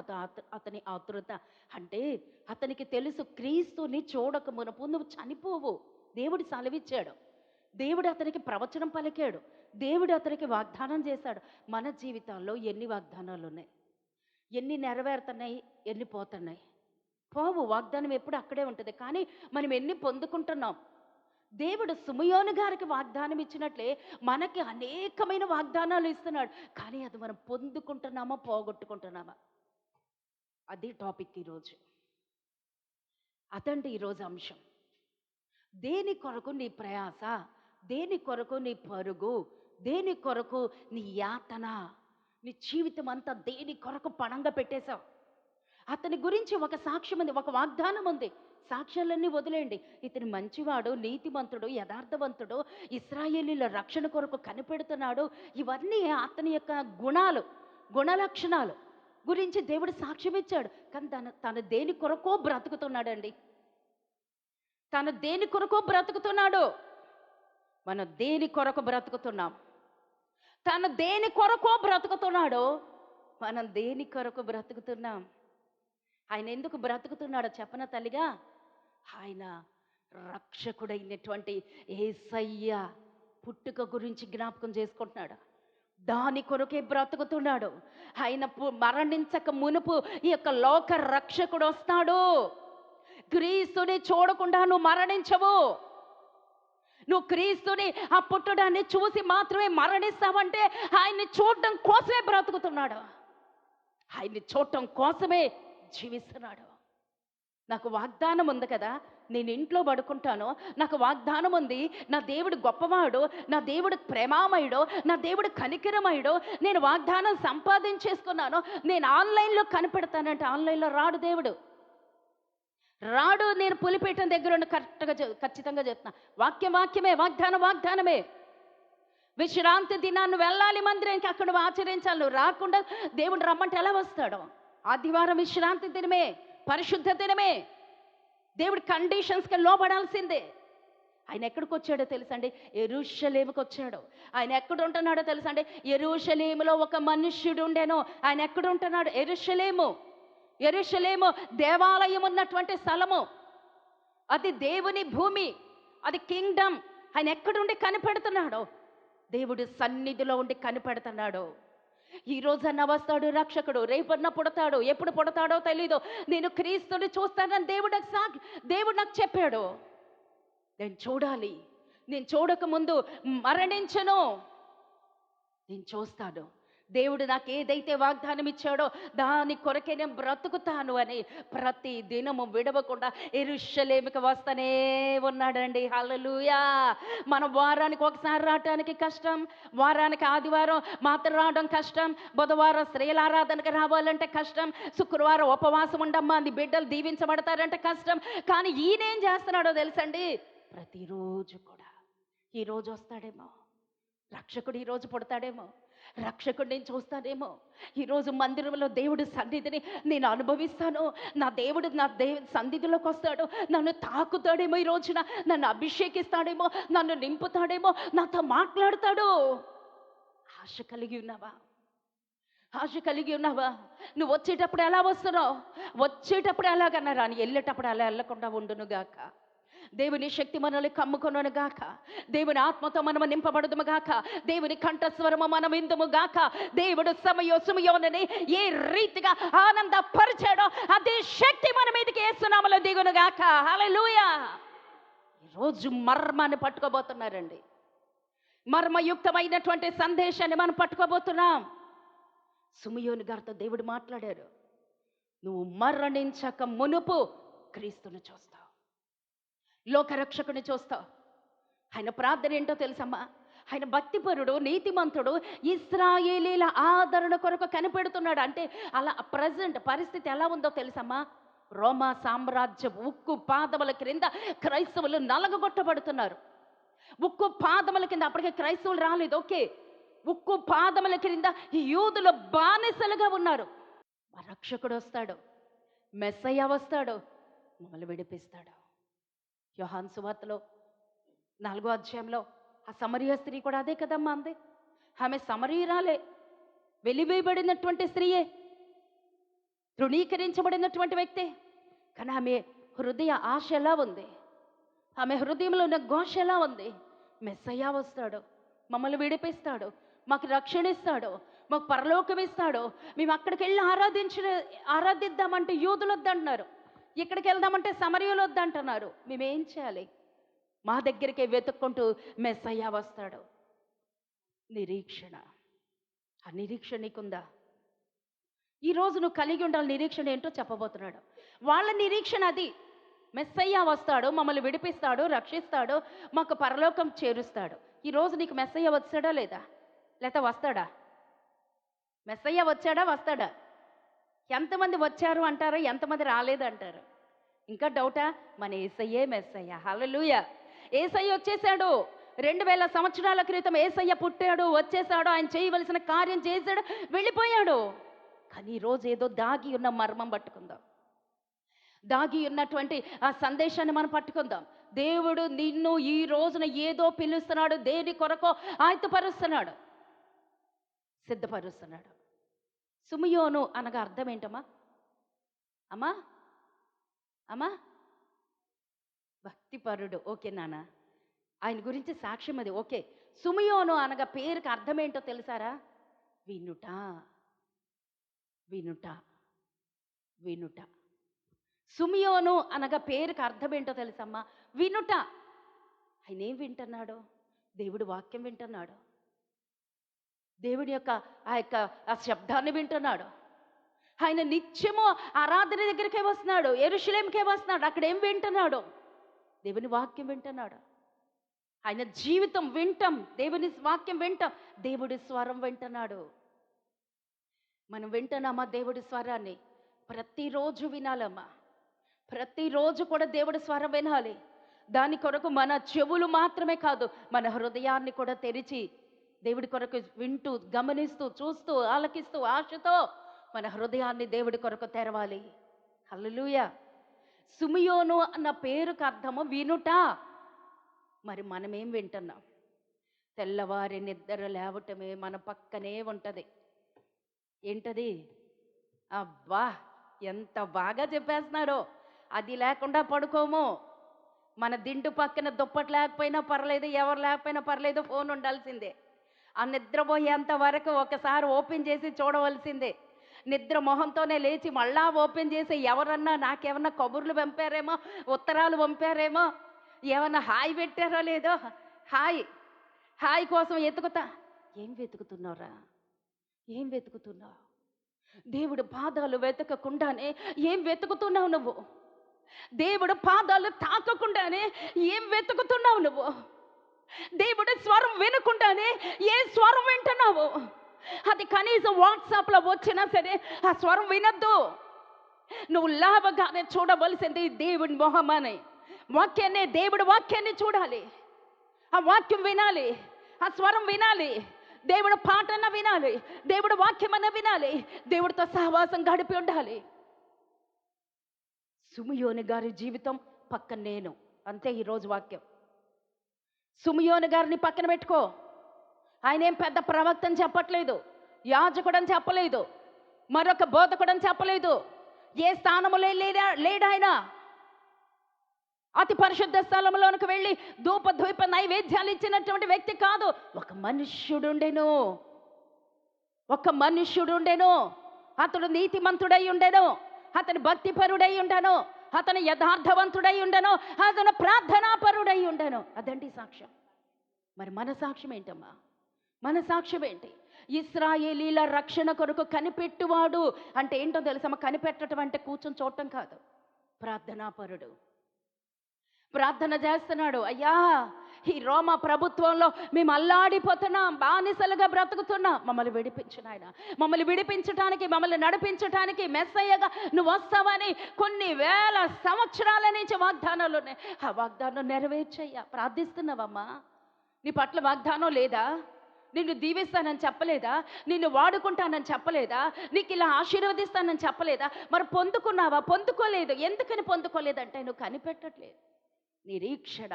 అతని ఆతురత అంటే అతనికి తెలుసు క్రీస్తుని చూడక మునుపు నువ్వు చనిపోవు. దేవుడు సెలవిచ్చాడు. దేవుడు అతనికి ప్రవచనం పలికాడు. దేవుడు అతనికి వాగ్దానం చేశాడు. మన జీవితాల్లో ఎన్ని వాగ్దానాలు ఉన్నాయి? ఎన్ని నెరవేరుతున్నాయి, ఎన్ని పోతున్నాయి? పోవు. వాగ్దానం ఎప్పుడు అక్కడే ఉంటుంది. కానీ మనం ఎన్ని పొందుకుంటున్నాం? దేవుడు సిమియోను గారికి వాగ్దానం ఇచ్చినట్లే మనకి అనేకమైన వాగ్దానాలు ఇస్తున్నాడు. కానీ అది మనం పొందుకుంటున్నామా, పోగొట్టుకుంటున్నామా? అది టాపిక్ ఈరోజు. అదండి ఈరోజు అంశం. దేని కొరకు నీ ప్రయాస, దేని కొరకు నీ పరుగు, దేని కొరకు నీ యాతన, నీ జీవితం అంతా దేని కొరకు పణంగా పెట్టేశావు? అతని గురించి ఒక సాక్ష్యం ఉంది, ఒక వాగ్దానం ఉంది. సాక్ష్యాలన్నీ వదిలేయండి. ఇతను మంచివాడు, నీతిమంతుడు, యథార్థవంతుడు, ఇశ్రాయేలీల రక్షణ కొరకు కనిపెడుతున్నాడు. ఇవన్నీ అతని యొక్క గుణలక్షణాలు గురించి దేవుడు సాక్ష్యం ఇచ్చాడు. కానీ తన దేని కొరకో బ్రతుకుతున్నాడండి. తను దేని కొరకో బ్రతుకుతున్నాడు. మనం దేని కొరకు బ్రతుకుతున్నాం? తను దేని కొరకో బ్రతుకుతున్నాడో మనం దేని కొరకు బ్రతుకుతున్నాం? ఆయన ఎందుకు బ్రతుకుతున్నాడో చెప్పన తల్లిగా? ఆయన రక్షకుడైనటువంటి యేసయ్య పుట్టుక గురించి జ్ఞాపకం చేసుకుంటున్నాడు. దాని కొరకే బ్రతుకుతున్నాడు. ఆయన మరణించక మునుపు ఈ యొక్క లోక రక్షకుడు వస్తాడు. క్రీస్తుని చూడకుండా నువ్వు మరణించవు. నువ్వు క్రీస్తుని ఆ పుట్టడాన్ని చూసి మాత్రమే మరణిస్తావంటే ఆయన్ని చూడటం కోసమే బ్రతుకుతున్నాడు. ఆయన్ని చూడటం కోసమే జీవిస్తున్నాడు. నాకు వాగ్దానం ఉంది కదా, నేను ఇంట్లో పడుకుంటాను, నాకు వాగ్దానం ఉంది. నా దేవుడు గొప్పవాడు, నా దేవుడు ప్రేమామయుడు, నా దేవుడు కనికరమయుడు. నేను వాగ్దానం సంపాదించేసుకున్నాను. నేను ఆన్లైన్లో కనిపెడతానంటే ఆన్లైన్లో రాడు దేవుడు, రాడు. నేను పులిపీఠం దగ్గర ఉండి ఖచ్చితంగా చెప్తున్నా. వాక్యమే, వాగ్దానమే. విశ్రాంతి దినాన్ని వెళ్ళాలి మందిరానికి, అక్కడ నువ్వు ఆచరించాలి. నువ్వు రాకుండా దేవుడు రమ్మంటే ఎలా వస్తాడు? ఆదివారం విశ్రాంతి దినమే, పరిశుద్ధ దినమే. దేవుడి కండిషన్స్కి లోబడాల్సిందే. ఆయన ఎక్కడికి వచ్చాడో తెలుసండి? యెరూషలేముకి వచ్చాడు. ఆయన ఎక్కడ ఉంటున్నాడో తెలుసండి? యెరూషలేములో ఒక మనుష్యుడు ఉండేను. ఆయన ఎక్కడ ఉంటున్నాడు? యెరూషలేము దేవాలయం ఉన్నటువంటి స్థలము. అది దేవుని భూమి, అది కింగ్డమ్. ఆయన ఎక్కడుండి కనిపెడుతున్నాడు? దేవుడి సన్నిధిలో ఉండి కనిపెడుతున్నాడు. ఈ రోజన్న వస్తాడు రక్షకుడు, రేపన్న పుడతాడు, ఎప్పుడు పుడతాడో తెలీదు. నేను క్రీస్తుని చూస్తానని దేవుడు నాకు చెప్పాడు. నేను చూడాలి. నేను చూడక ముందు మరణించను. నేను చూస్తాను, దేవుడు నాకు ఏదైతే వాగ్దానం ఇచ్చాడో దాని కొరకే నేను బ్రతుకుతాను అని ప్రతి దినము విడవకుండా యెరూషలేముకి వస్తూనే ఉన్నాడండి. హల్లెలూయా. మనం వారానికి ఒకసారి రావడానికి కష్టం, వారానికి ఆదివారం మాత్రం రావడం కష్టం, బుధవారం స్త్రీల ఆరాధనకి రావాలంటే కష్టం, శుక్రవారం ఉపవాసం ఉండమ్మా నీ బిడ్డలు దీవించబడతారంటే కష్టం. కానీ ఈయనేం చేస్తున్నాడో తెలుసండి, ప్రతిరోజు కూడా ఈరోజు వస్తాడేమో రక్షకుడు, ఈరోజు పుడతాడేమో రక్షకుడు, నేను చూస్తానేమో ఈరోజు మందిరంలో దేవుడి సన్నిధిని నేను అనుభవిస్తాను, నా దేవుడు నా సన్నిధిలోకి వస్తాడు, నన్ను తాకుతాడేమో, ఈ రోజున నన్ను అభిషేకిస్తాడేమో, నన్ను నింపుతాడేమో, నాతో మాట్లాడతాడు. ఆశ కలిగి ఉన్నావా? ఆశ కలిగి ఉన్నావా? నువ్వు వచ్చేటప్పుడు ఎలా వస్తున్నావు? వచ్చేటప్పుడు ఎలాగన్నా రాని, వెళ్ళేటప్పుడు అలా వెళ్ళకుండా ఉండును గాక. దేవుని శక్తి మనల్ని కమ్ముకొనును గాక, దేవుని ఆత్మతో మనము నింపబడుదుము గాక, దేవుని కంఠస్వరము మనం విందుము గాక. దేవుడు సుమయోనని ఏ రీతిగా ఆనందపరిచాడో అదే శక్తి మన మీదకి యేసునామములో దిగును గాక. హల్లెలూయా. ఈరోజు మర్మాన్ని పట్టుకోబోతున్నారండి, మర్మయుక్తమైనటువంటి సందేశాన్ని మనం పట్టుకోబోతున్నాం. సుమయోను గారితో దేవుడు మాట్లాడారు, నువ్వు మరణించక మునుపు క్రీస్తుని చూస్తావు, లోకరక్షకుని చూస్తావు. ఆయన ప్రార్థన ఏంటో తెలుసమ్మా? ఆయన భక్తిపరుడు, నీతిమంతుడు, ఇశ్రాయేలీల ఆదరణ కొరకు కనిపెడుతున్నాడు. అంటే అలా ప్రజెంట్ పరిస్థితి ఎలా ఉందో తెలుసమ్మా? రోమా సామ్రాజ్యం ఉక్కు పాదముల క్రింద క్రైస్తవులు నలగగొట్టబడుతున్నారు. ఉక్కు పాదముల కింద అప్పటికే క్రైస్తవులు రాలేదు, ఓకే, ఉక్కు పాదముల క్రింద ఈ యూదులు బానిసలుగా ఉన్నారు. మా రక్షకుడు వస్తాడు, మెస్సయ్య వస్తాడు, మమ్మల్ని విడిపిస్తాడు. యోహాను సువార్తలో 4వ అధ్యాయంలో ఆ సమరయ స్త్రీ కూడా అదే కదమ్మా అంది. ఆమె సమరయురాలే, వెలివేయబడినటువంటి స్త్రీయే, తృణీకరించబడినటువంటి వ్యక్తే. కానీ ఆమె హృదయ ఆశ ఎలా ఉంది? ఆమె హృదయంలో ఉన్న ఘోష ఎలా ఉంది? మెస్సయ్య వస్తాడు, మమ్మల్ని విడిపిస్తాడు, మాకు రక్షణ ఇస్తాడు, మాకు పరలోకం ఇస్తాడు. మేము అక్కడికి వెళ్ళి ఆరాధిద్దామంటే యూదులు వద్దంటున్నారు, ఇక్కడికి వెళ్దామంటే సమరయులు వద్దంటున్నారు. మేమేం చేయాలి? మా దగ్గరికే వెతుక్కుంటూ మెస్సయ్య వస్తాడు. నిరీక్షణ, ఆ నిరీక్షణ నీకుందా? ఈరోజు నువ్వు కలిగి ఉండాలి. నిరీక్షణ ఏంటో చెప్పబోతున్నాడు. వాళ్ళ నిరీక్షణ అది, మెస్సయ్య వస్తాడు, మమ్మల్ని విడిపిస్తాడు, రక్షిస్తాడు, మాకు పరలోకం చేరుస్తాడు. ఈరోజు నీకు మెస్సయ్య వచ్చాడా లేదా? లేకపోతే వస్తాడా? మెస్సయ్య వచ్చాడా వస్తాడా? ఎంతమంది వచ్చారు అంటారు, ఎంతమంది రాలేదు అంటారు? ఇంకా డౌటా? మన యేసయ్యే మెస్సయ్య. హల్లెలూయా. యేసయ్య వచ్చేసాడు. 2000 సంవత్సరాల క్రితం యేసయ్య పుట్టాడు, వచ్చేసాడు, ఆయన చేయవలసిన కార్యం చేశాడు, వెళ్ళిపోయాడు. కానీ ఈరోజు ఏదో దాగి ఉన్న మర్మం పట్టుకుందాం, దాగి ఉన్నటువంటి ఆ సందేశాన్ని మనం పట్టుకుందాం. దేవుడు నిన్ను ఈ రోజున ఏదో పిలుస్తున్నాడు, దేని కొరకో ఆయుధపరుస్తున్నాడు, సిద్ధపరుస్తున్నాడు. సుమయోను అనగా అర్థం ఏంటమ్మా? అమ్మా అమ్మా భక్తిపరుడు, ఓకే నాన్న, ఆయన గురించి సాక్ష్యం అది, ఓకే. సుమయోను అనగా పేరుకి అర్థం ఏంటో తెలుసారా? వినుట, వినుట, వినుట. సుమయోను అనగా పేరుకి అర్థం ఏంటో తెలుసమ్మా? వినుట. ఆయన ఏం వింటున్నాడు? దేవుడి వాక్యం వింటున్నాడు, దేవుడి యొక్క ఆ శబ్దాన్ని వింటున్నాడు. ఆయన నిత్యము ఆరాధన దగ్గరికే వస్తున్నాడు, యెరూషలేముకే వస్తున్నాడు. అక్కడ ఏం వింటున్నాడు? దేవుని వాక్యం వింటున్నాడు. ఆయన జీవితం వింటాం, దేవుని వాక్యం వింటాం, దేవుడి స్వరం వింటున్నాడు. మనం వింటున్నామా దేవుడి స్వరాన్ని? ప్రతిరోజు వినాలమ్మా, ప్రతిరోజు కూడా దేవుడి స్వరం వినాలి. దాని కొరకు మన చెవులు మాత్రమే కాదు, మన హృదయాన్ని కూడా తెరిచి దేవుడి కొరకు వింటూ, గమనిస్తూ, చూస్తూ, ఆలకిస్తూ, ఆశతో మన హృదయాన్ని దేవుడి కొరకు తెరవాలి. హల్లెలూయా. సుమయోను అన్న పేరుకు అర్థము వినుట. మరి మనమేం వింటున్నాం? తెల్లవారి నిద్ర లేవటమే మన పక్కనే ఉంటుంది. ఏంటది? అబ్బా ఎంత బాగా చెప్పేస్తున్నాడో. అది లేకుండా పడుకోము. మన దిండు పక్కన దుప్పటి లేకపోయినా పర్లేదు, ఎవరు లేకపోయినా పర్లేదు, ఫోన్ ఉండాల్సిందే. ఆ నిద్రపోయేంత వరకు ఒకసారి ఓపెన్ చేసి చూడవలసిందే. నిద్ర మొహంతోనే లేచి మళ్ళా ఓపెన్ చేసి ఎవరన్నా నాకేమన్నా కబుర్లు పంపారేమో, ఉత్తరాలు పంపారేమో, ఏమన్నా హాయ్ పెట్టారో లేదో, హాయ్ హాయ్ కోసం ఎతుకుతా. ఏం వెతుకుతున్నావురా? ఏం వెతుకుతున్నావు? దేవుడు పాదాలు వెతకకుండానే ఏం వెతుకుతున్నావు నువ్వు? దేవుడు పాదాలు తాకకుండానే ఏం వెతుకుతున్నావు నువ్వు? దేవుడి స్వరం వినకుండానే ఏ స్వరం వింటున్నావు? అది కనీసం వాట్సాప్లో వచ్చినా సరే ఆ స్వరం వినొద్దు. నువ్వు లాభగానే చూడవలసింది దేవుడి మొహమానే వాక్యాన్ని, దేవుడి వాక్యాన్ని చూడాలి. ఆ వాక్యం వినాలి, ఆ స్వరం వినాలి, దేవుడి పాటన వినాలి, దేవుడి వాక్యమన్న వినాలి, దేవుడితో సహవాసం గడిపి ఉండాలి. సుమియోని గారి జీవితం పక్కన నేను, అంతే ఈరోజు వాక్యం. సుమియోని గారిని పక్కన పెట్టుకో. ఆయన ఏం పెద్ద ప్రవక్తని చెప్పట్లేదు, యాజకుడని చెప్పలేదు, మరొక బోధకుడని చెప్పలేదు, ఏ స్థానములో లేడు ఆయన. అతి పరిశుద్ధ స్థలంలోనికి వెళ్ళి ధూప ద్వీప నైవేద్యాలు ఇచ్చినటువంటి వ్యక్తి కాదు. ఒక మనుష్యుడుండెను. అతడు నీతిమంతుడై ఉండెను, అతను భక్తిపరుడై ఉండెను, అతను యథార్థవంతుడై ఉండెను, అతను ప్రార్థనాపరుడై ఉండెను. అదండి సాక్ష్యం. మరి మన సాక్ష్యం ఏంటమ్మా? మన సాక్ష్యం ఏంటి? ఇశ్రాయేలీల రక్షణ కొరకు కనిపెట్టువాడు అంటే ఏంటో తెలుసమ్మా? కనిపెట్టడం అంటే కూర్చొని చూడటం కాదు. ప్రార్థనాపరుడు. ప్రార్థన చేస్తున్నాడు, అయ్యా ఈ రోమా ప్రభుత్వంలో మేము అల్లాడిపోతున్నాం, బానిసలుగా బ్రతుకుతున్నాం, మమ్మల్ని విడిపించిన ఆయన. మమ్మల్ని విడిపించడానికి, మమ్మల్ని నడిపించడానికి మెస్సయ్యగా నువ్వు వస్తావని కొన్ని వేల సంవత్సరాల నుంచి వాగ్దానాలు ఉన్నాయి. ఆ వాగ్దానం నెరవేర్చయ్యా. ప్రార్థిస్తున్నావమ్మా? నీ పట్ల వాగ్దానం లేదా? నిన్ను దీవిస్తానని చెప్పలేదా? నిన్ను వాడుకుంటానని చెప్పలేదా? నీకు ఇలా ఆశీర్వదిస్తానని చెప్పలేదా? మరి పొందుకున్నావా? పొందుకోలేదు. ఎందుకని పొందుకోలేదంటే నువ్వు కనిపెట్టట్లేదు. నిరీక్షణ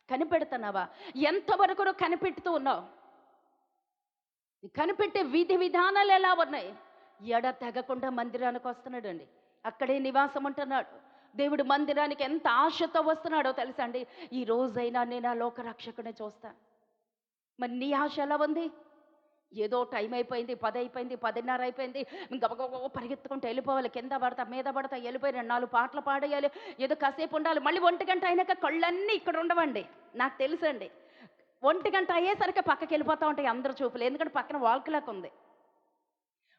కనిపెడుతున్నావా? ఎంతవరకు నువ్వు కనిపెడుతూ ఉన్నావు? కనిపెట్టే విధి విధానాలు ఎలా ఉన్నాయి? ఎడ తెగకుండా మందిరానికి వస్తున్నాడండి, అక్కడే నివాసం ఉంటున్నాడు. దేవుడు మందిరానికి ఎంత ఆశతో వస్తున్నాడో తెలుసా అండి? ఈ రోజైనా నేను ఆ లోకరక్షకుని చూస్తాను. మరి నీ ఆశ ఎలా ఉంది? ఏదో టైం అయిపోయింది, 10 అయిపోయింది, 10:30 అయిపోయింది, గబగబ పరిగెత్తుకుంటూ వెళ్ళిపోవాలి, కింద పడతా మీద పడతా వెళ్ళిపోయి 4 పాటలు పాడేయాలి, ఏదో కాసేపు ఉండాలి, మళ్ళీ 1 గంట అయినాక కళ్ళన్నీ ఇక్కడ ఉండవండి. నాకు తెలుసండి, 1 గంట అయ్యేసరికి పక్కకి వెళ్ళిపోతూ ఉంటాయి అందరు చూపులు. ఎందుకంటే పక్కన వాల్ క్లాక్ ఉంది,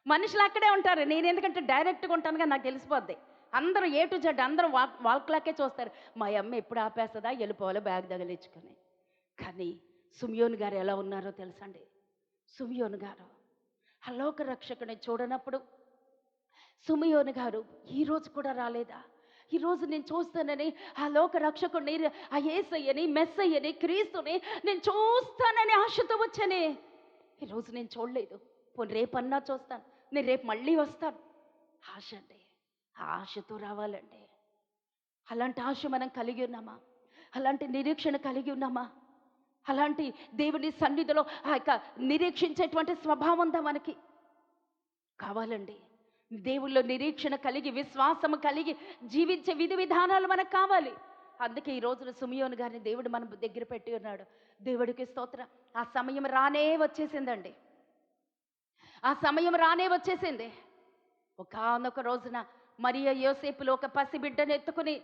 మనుషులు అక్కడే ఉంటారు. నేను ఎందుకంటే డైరెక్ట్గా ఉంటానుగా, నాకు తెలిసిపోద్ది. అందరూ A to Z అందరూ వాల్ క్లాకే చూస్తారు. మా అమ్మ ఎప్పుడు ఆపేస్తుందా, వెళ్ళిపోవాలి బ్యాగ్ తగిలించుకొని. కానీ సుమియోను గారు ఎలా ఉన్నారో తెలుసండి? సుమియోను గారు ఆ లోక రక్షకుని చూడనప్పుడు సుమియోను గారు ఈరోజు కూడా రాలేదా? ఈరోజు నేను చూస్తానని ఆ లోక రక్షకుడిని, ఆ యేసయ్యని, మెస్సయ్యని, క్రీస్తుని నేను చూస్తానని ఆశతో వచ్చానే. ఈరోజు నేను చూడలేదు. పోనీ రేపన్నా చూస్తాను, నేను రేపు మళ్ళీ వస్తాను. ఆశ అండి, ఆ ఆశతో రావాలండి. అలాంటి ఆశ మనం కలిగి ఉన్నామా? అలాంటి నిరీక్షణ కలిగి ఉన్నామా? అలాంటి దేవుని సన్నిధిలో ఆ యొక్క నిరీక్షించేటువంటి స్వభావం ఉందా మనకి? కావాలండి. దేవుళ్ళో నిరీక్షణ కలిగి, విశ్వాసము కలిగి జీవించే విధి విధానాలు మనకు కావాలి. అందుకే ఈ రోజున సుమియోను గారిని దేవుడు మన దగ్గర పెట్టి ఉన్నాడు. దేవుడికి స్తోత్రం. ఆ సమయం రానే వచ్చేసిందండి. ఆ సమయం రానే వచ్చేసింది. ఒకానొక రోజున మరియ యోసేపులు ఒక పసిబిడ్డను ఎత్తుకుని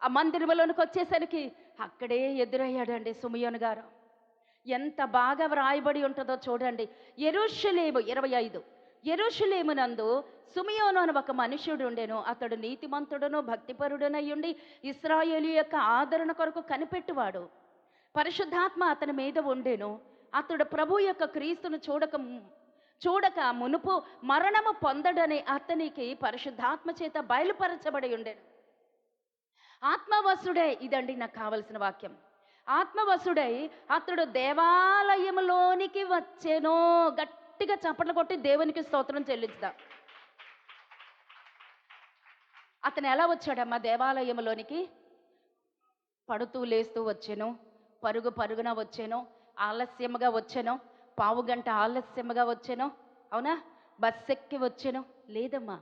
ఆ మందిరంలోనికి వచ్చేసరికి అక్కడే ఎదురయ్యాడండి సుమియోను గారు. ఎంత బాగా వ్రాయబడి ఉంటుందో చూడండి. యెరూషలేము 25, యెరూషలేమునందు సుమియోను అని ఒక మనుష్యుడు ఉండెను. అతడు నీతిమంతుడును భక్తిపరుడునై ఉండి ఇశ్రాయేలు యొక్క ఆదరణ కొరకు కనిపెట్టువాడు. పరిశుద్ధాత్మ అతని మీద ఉండెను. అతడు ప్రభు యొక్క క్రీస్తును చూడక మునుపు మరణము పొందడని అతనికి పరిశుద్ధాత్మ చేత బయలుపరచబడి ఉండెను. ఆత్మవశుడై, ఇదండి నాకు కావలసిన వాక్యం. ఆత్మవశుడై అతడు దేవాలయములోనికి వచ్చెను. గట్టిగా చప్పట్లు కొట్టి దేవునికి స్తోత్రం చెల్లించుదాం. అతను ఎలా వచ్చాడమ్మా దేవాలయంలోనికి? పడుతూ లేస్తూ వచ్చాను, పరుగున వచ్చాను, ఆలస్యముగా వచ్చాను, పావుగంట ఆలస్యముగా వచ్చాను, అవునా? బస్ ఎక్కి వచ్చాను? లేదమ్మా.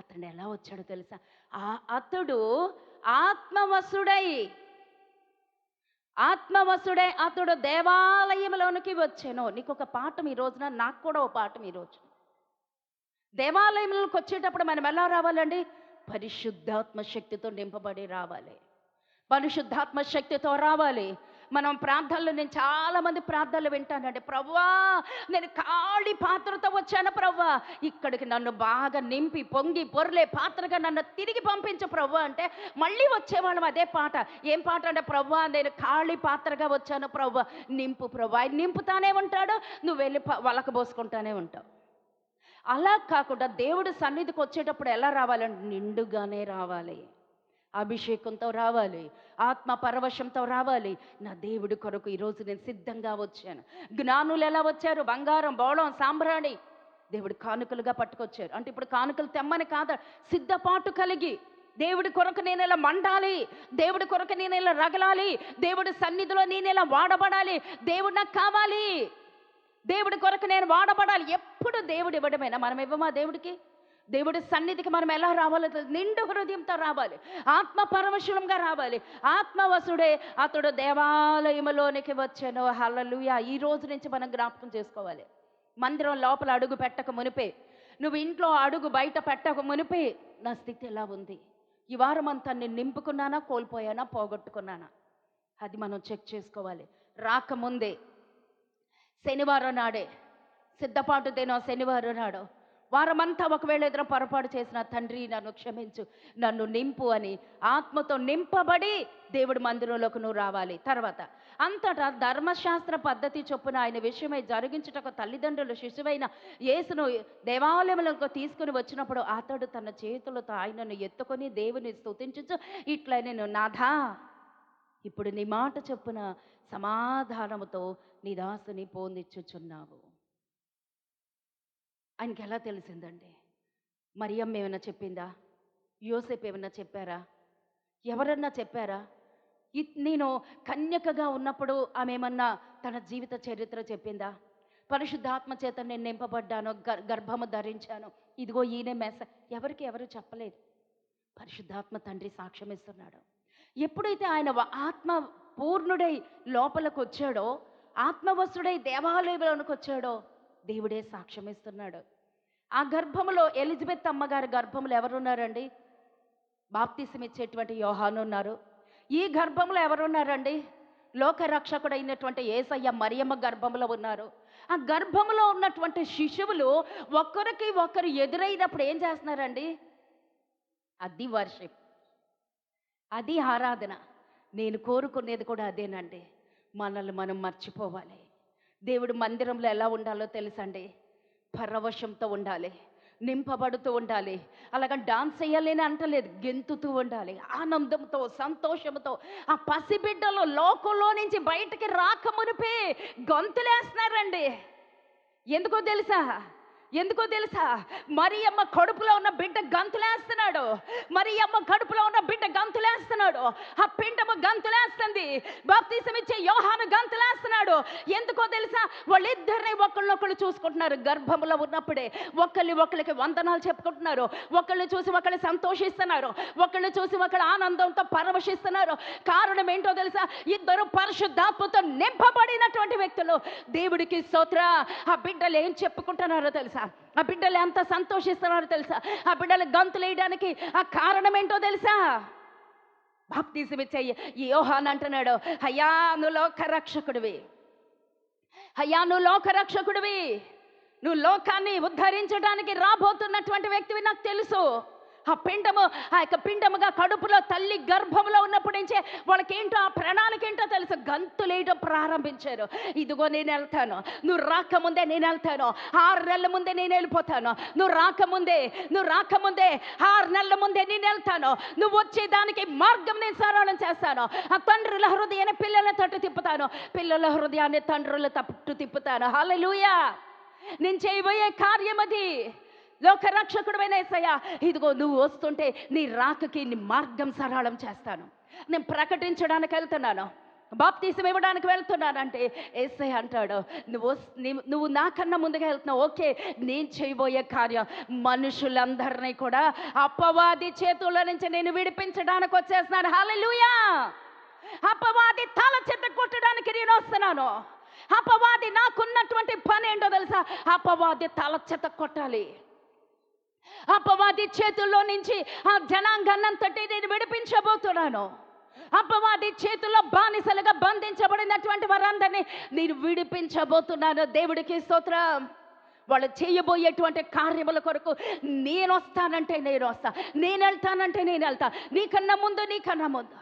అతను ఎలా వచ్చాడో తెలుసా? అతడు ఆత్మవశుడై అతడు దేవాలయంలోనికి వచ్చాను. నీకు ఒక పాఠం ఈ రోజున, నాకు కూడా ఒక పాఠం ఈరోజు. దేవాలయంలోకి వచ్చేటప్పుడు మనం ఎలా రావాలండి? పరిశుద్ధాత్మ శక్తితో నింపబడి రావాలి. పరిశుద్ధాత్మ శక్తితో రావాలి. మనం ప్రార్థనలు, నేను చాలామంది ప్రార్థనలు వింటానండి. ప్రభువా నేను ఖాళీ పాత్రతో వచ్చాను ప్రభువా, ఇక్కడికి నన్ను బాగా నింపి పొంగి పొర్లే పాత్రగా నన్ను తిరిగి పంపించు ప్రభువా అంటే మళ్ళీ వచ్చేవాళ్ళం అదే పాట. ఏం పాట అంటే, ప్రభువా నేను ఖాళీ పాత్రగా వచ్చాను ప్రభువా, నింపు ప్రభువా. ఆయన నింపుతానే ఉంటాడు, నువ్వు వెళ్ళి వలక పోసుకుంటానే ఉంటావు. అలా కాకుండా దేవుడి సన్నిధికి వచ్చేటప్పుడు ఎలా రావాలంటే నిండుగానే రావాలి, అభిషేకంతో రావాలి, ఆత్మ పరవశంతో రావాలి. నా దేవుడి కొరకు ఈరోజు నేను సిద్ధంగా వచ్చాను. జ్ఞానులు ఎలా వచ్చారు? బంగారం, బోళం, సాంబ్రాణి దేవుడి కానుకలుగా పట్టుకొచ్చారు. అంటే ఇప్పుడు కానుకలు తెమ్మని కాదు, సిద్ధపాటు కలిగి దేవుడి కొరకు నేను ఇలా మండాలి, దేవుడి కొరకు నేను ఇలా రగలాలి, దేవుడి సన్నిధిలో నేను ఇలా వాడబడాలి, దేవుడు నాకు కావాలి, దేవుడి కొరకు నేను వాడబడాలి. ఎప్పుడు దేవుడు ఇవ్వడమేనా? మనం ఇవ్వమా దేవుడికి? దేవుడి సన్నిధికి మనం ఎలా రావాలో నిండు హృదయంతో రావాలి, ఆత్మ పరవశులంగా రావాలి. ఆత్మవశుడే అతడు దేవాలయములోనికి వచ్చాను. హల్లెలూయా. ఈ రోజు నుంచి మనం జ్ఞాపకం చేసుకోవాలి. మందిరం లోపల అడుగు పెట్టక మునిపే, నువ్వు ఇంట్లో అడుగు బయట పెట్టక మునిపే నా స్థితి ఎలా ఉంది? ఈ వారం అంతా నేను నింపుకున్నానా, కోల్పోయానా, పోగొట్టుకున్నానా? అది మనం చెక్ చేసుకోవాలి. రాకముందే శనివారం నాడే సిద్ధపాటు దినం, శనివారం నాడు వారమంతా ఒకవేళ ఎదురు పొరపాటు చేసిన, తండ్రి నన్ను క్షమించు, నన్ను నింపు అని ఆత్మతో నింపబడి దేవుడి మందిరంలోకి నువ్వు రావాలి. తర్వాత అంతటా ధర్మశాస్త్ర పద్ధతి చొప్పున ఆయన విషయమై జరిగించుటకు తల్లిదండ్రులు శిశువైన యేసును దేవాలయంలోకి తీసుకుని వచ్చినప్పుడు అతడు తన చేతులతో ఆయనను ఎత్తుకొని దేవుని స్తుతించుచు ఇట్లా, నేను నాథా ఇప్పుడు నీ మాట చొప్పున సమాధానముతో నీ దాసుని పోనిచ్చుచున్నావు. ఆయనకి ఎలా తెలిసిందండి? మరియమ్మ ఏమైనా చెప్పిందా? యోసేపు ఏమైనా చెప్పారా? ఎవరన్నా చెప్పారా? నేను కన్యకగా ఉన్నప్పుడు ఆమె ఏమన్నా తన జీవిత చరిత్ర చెప్పిందా? పరిశుద్ధాత్మ చేత నేను నింపబడ్డాను, గర్భము ధరించాను, ఇదిగో ఈయనే మెస్స, ఎవరు చెప్పలేదు. పరిశుద్ధాత్మ తండ్రి సాక్ష్యం ఇస్తున్నాడు. ఎప్పుడైతే ఆయన ఆత్మ పూర్ణుడై లోపలికి వచ్చాడో, ఆత్మవశుడై దేవాలయంలోనికి వచ్చాడో, దేవుడే సాక్ష్యం ఇస్తున్నాడు. ఆ గర్భములో ఎలిజబెత్ అమ్మగారి గర్భములో ఎవరున్నారండి? బాప్తిసం ఇచ్చేటువంటి యోహాను ఉన్నారు. ఈ గర్భంలో ఎవరున్నారండి? లోకరక్షకుడైనటువంటి యేసయ్య మరియమ్మ గర్భంలో ఉన్నారు. ఆ గర్భంలో ఉన్నటువంటి శిశువులు ఒకరికి ఒకరు ఎదురైనప్పుడు ఏం చేస్తున్నారండి? అది వర్షిప్, అది ఆరాధన. నేను కోరుకునేది కూడా అదేనండి. మనల్ని మనం మర్చిపోవాలి. దేవుడు మందిరంలో ఎలా ఉండాలో తెలుసండి? పరవశంతో ఉండాలి, నింపబడుతూ ఉండాలి. అలాగా డాన్స్ చేయాలని అంటలేదు, గెంతుతూ ఉండాలి, ఆనందంతో, సంతోషంతో. ఆ పసిబిడ్డలు లోకంలో నుంచి బయటికి రాకమునిపే గొంతులేస్తున్నారండి. ఎందుకో తెలుసా? మరియమ్మ కడుపులో ఉన్న బిడ్డ గంతులేస్తున్నాడు. మరియమ్మ కడుపులో ఉన్న బిడ్డ గంతులేస్తున్నాడు. ఆ పిండము గంతులేస్తుంది. బాప్తిసం ఇచ్చే యోహాను గంతులేస్తున్నాడు. ఎందుకో తెలుసా? వాళ్ళిద్దరిని ఒకళ్ళొకళ్ళు చూసుకుంటున్నారు. గర్భంలో ఉన్నప్పుడే ఒకళ్ళకి వందనాలు చెప్పుకుంటున్నారు. ఒకళ్ళు చూసి ఒకళ్ళు సంతోషిస్తున్నారు. ఒకళ్ళు చూసి ఒకళ్ళు ఆనందంతో పరవశిస్తున్నారు. కారణం ఏంటో తెలుసా? ఇద్దరు పరిశుద్ధాత్మతో నింపబడినటువంటి వ్యక్తులు. దేవుడికి స్తోత్ర. ఆ బిడ్డలు ఏం చెప్పుకుంటున్నారో తెలుసా? ఆ బిడ్డలు ఎంత సంతోషిస్తున్నారో తెలుసా? ఆ బిడ్డలు గంతులు వేయడానికి ఆ కారణం ఏంటో తెలుసా? బాప్తిసం ఇచ్చే యోహాను అంటున్నాడు, అయ్యా నువ్వు లోకరక్షకుడివి, అయ్యా నువ్వు లోకరక్షకుడివి, నువ్వు లోకాన్ని ఉద్ధరించడానికి రాబోతున్నటువంటి వ్యక్తివి నాకు తెలుసు. ఆ యొక్క పిండముగా కడుపులో తల్లి గర్భంలో ఉన్నప్పటి నుంచే వాళ్ళకేంటో ఆ ప్రణాళిక ఏంటో తెలుసు. గంతులేయడం ప్రారంభించారు. ఇదిగో నేను వెళ్తాను, నువ్వు రాకముందే నేను వెళ్తాను, 6 నెలల ముందే నేను వెళ్ళిపోతాను, నువ్వు రాకముందే 6 నెలల ముందే నేను వెళ్తాను, నువ్వు వచ్చేదానికి మార్గం నేను సరళం చేస్తాను. ఆ తండ్రుల హృదయాన్ని పిల్లల తట్టు తిప్పుతాను, పిల్లల హృదయాన్ని తండ్రుల తట్టు తిప్పుతాను. హల్లెలూయా. నేను చేయబోయే కార్యం అది. లోకరక్షకుడైన యేసయ్య, ఇదిగో నువ్వు వస్తుంటే నీ రాకకి నీ మార్గం సరళం చేస్తాను. నేను ప్రకటించడానికి వెళ్తున్నాను, బాప్తీసం ఇవ్వడానికి వెళ్తున్నానంటే యేసయ్య అంటాడు, నువ్వు నాకన్నా ముందుగా వెళ్తున్నావు. ఓకే, నేను చేయబోయే కార్యం మనుషులందరినీ కూడా అపవాది చేతుల నుంచి నేను విడిపించడానికి వచ్చేస్తున్నాను. హల్లెలూయా. అపవాది తల చెత్త కొట్టడానికి నేను వస్తున్నాను. అపవాది నాకున్నటువంటి పని ఏంటో తెలుసా? అపవాది తల చెత్త కొట్టాలి. అపవాది చేతుల్లో నుంచి ఆ జనాంగాన్నంతటి నేను విడిపించబోతున్నాను. అపవాది చేతుల్లో బానిసలుగా బంధించబడినటువంటి వారందరినీ నేను విడిపించబోతున్నాను. దేవుడికి స్తోత్రం. వాళ్ళు చేయబోయేటువంటి కార్యముల కొరకు నేను వస్తానంటే నేను వస్తా, నేను వెళ్తానంటే నేను వెళ్తా. నీకన్నా ముందు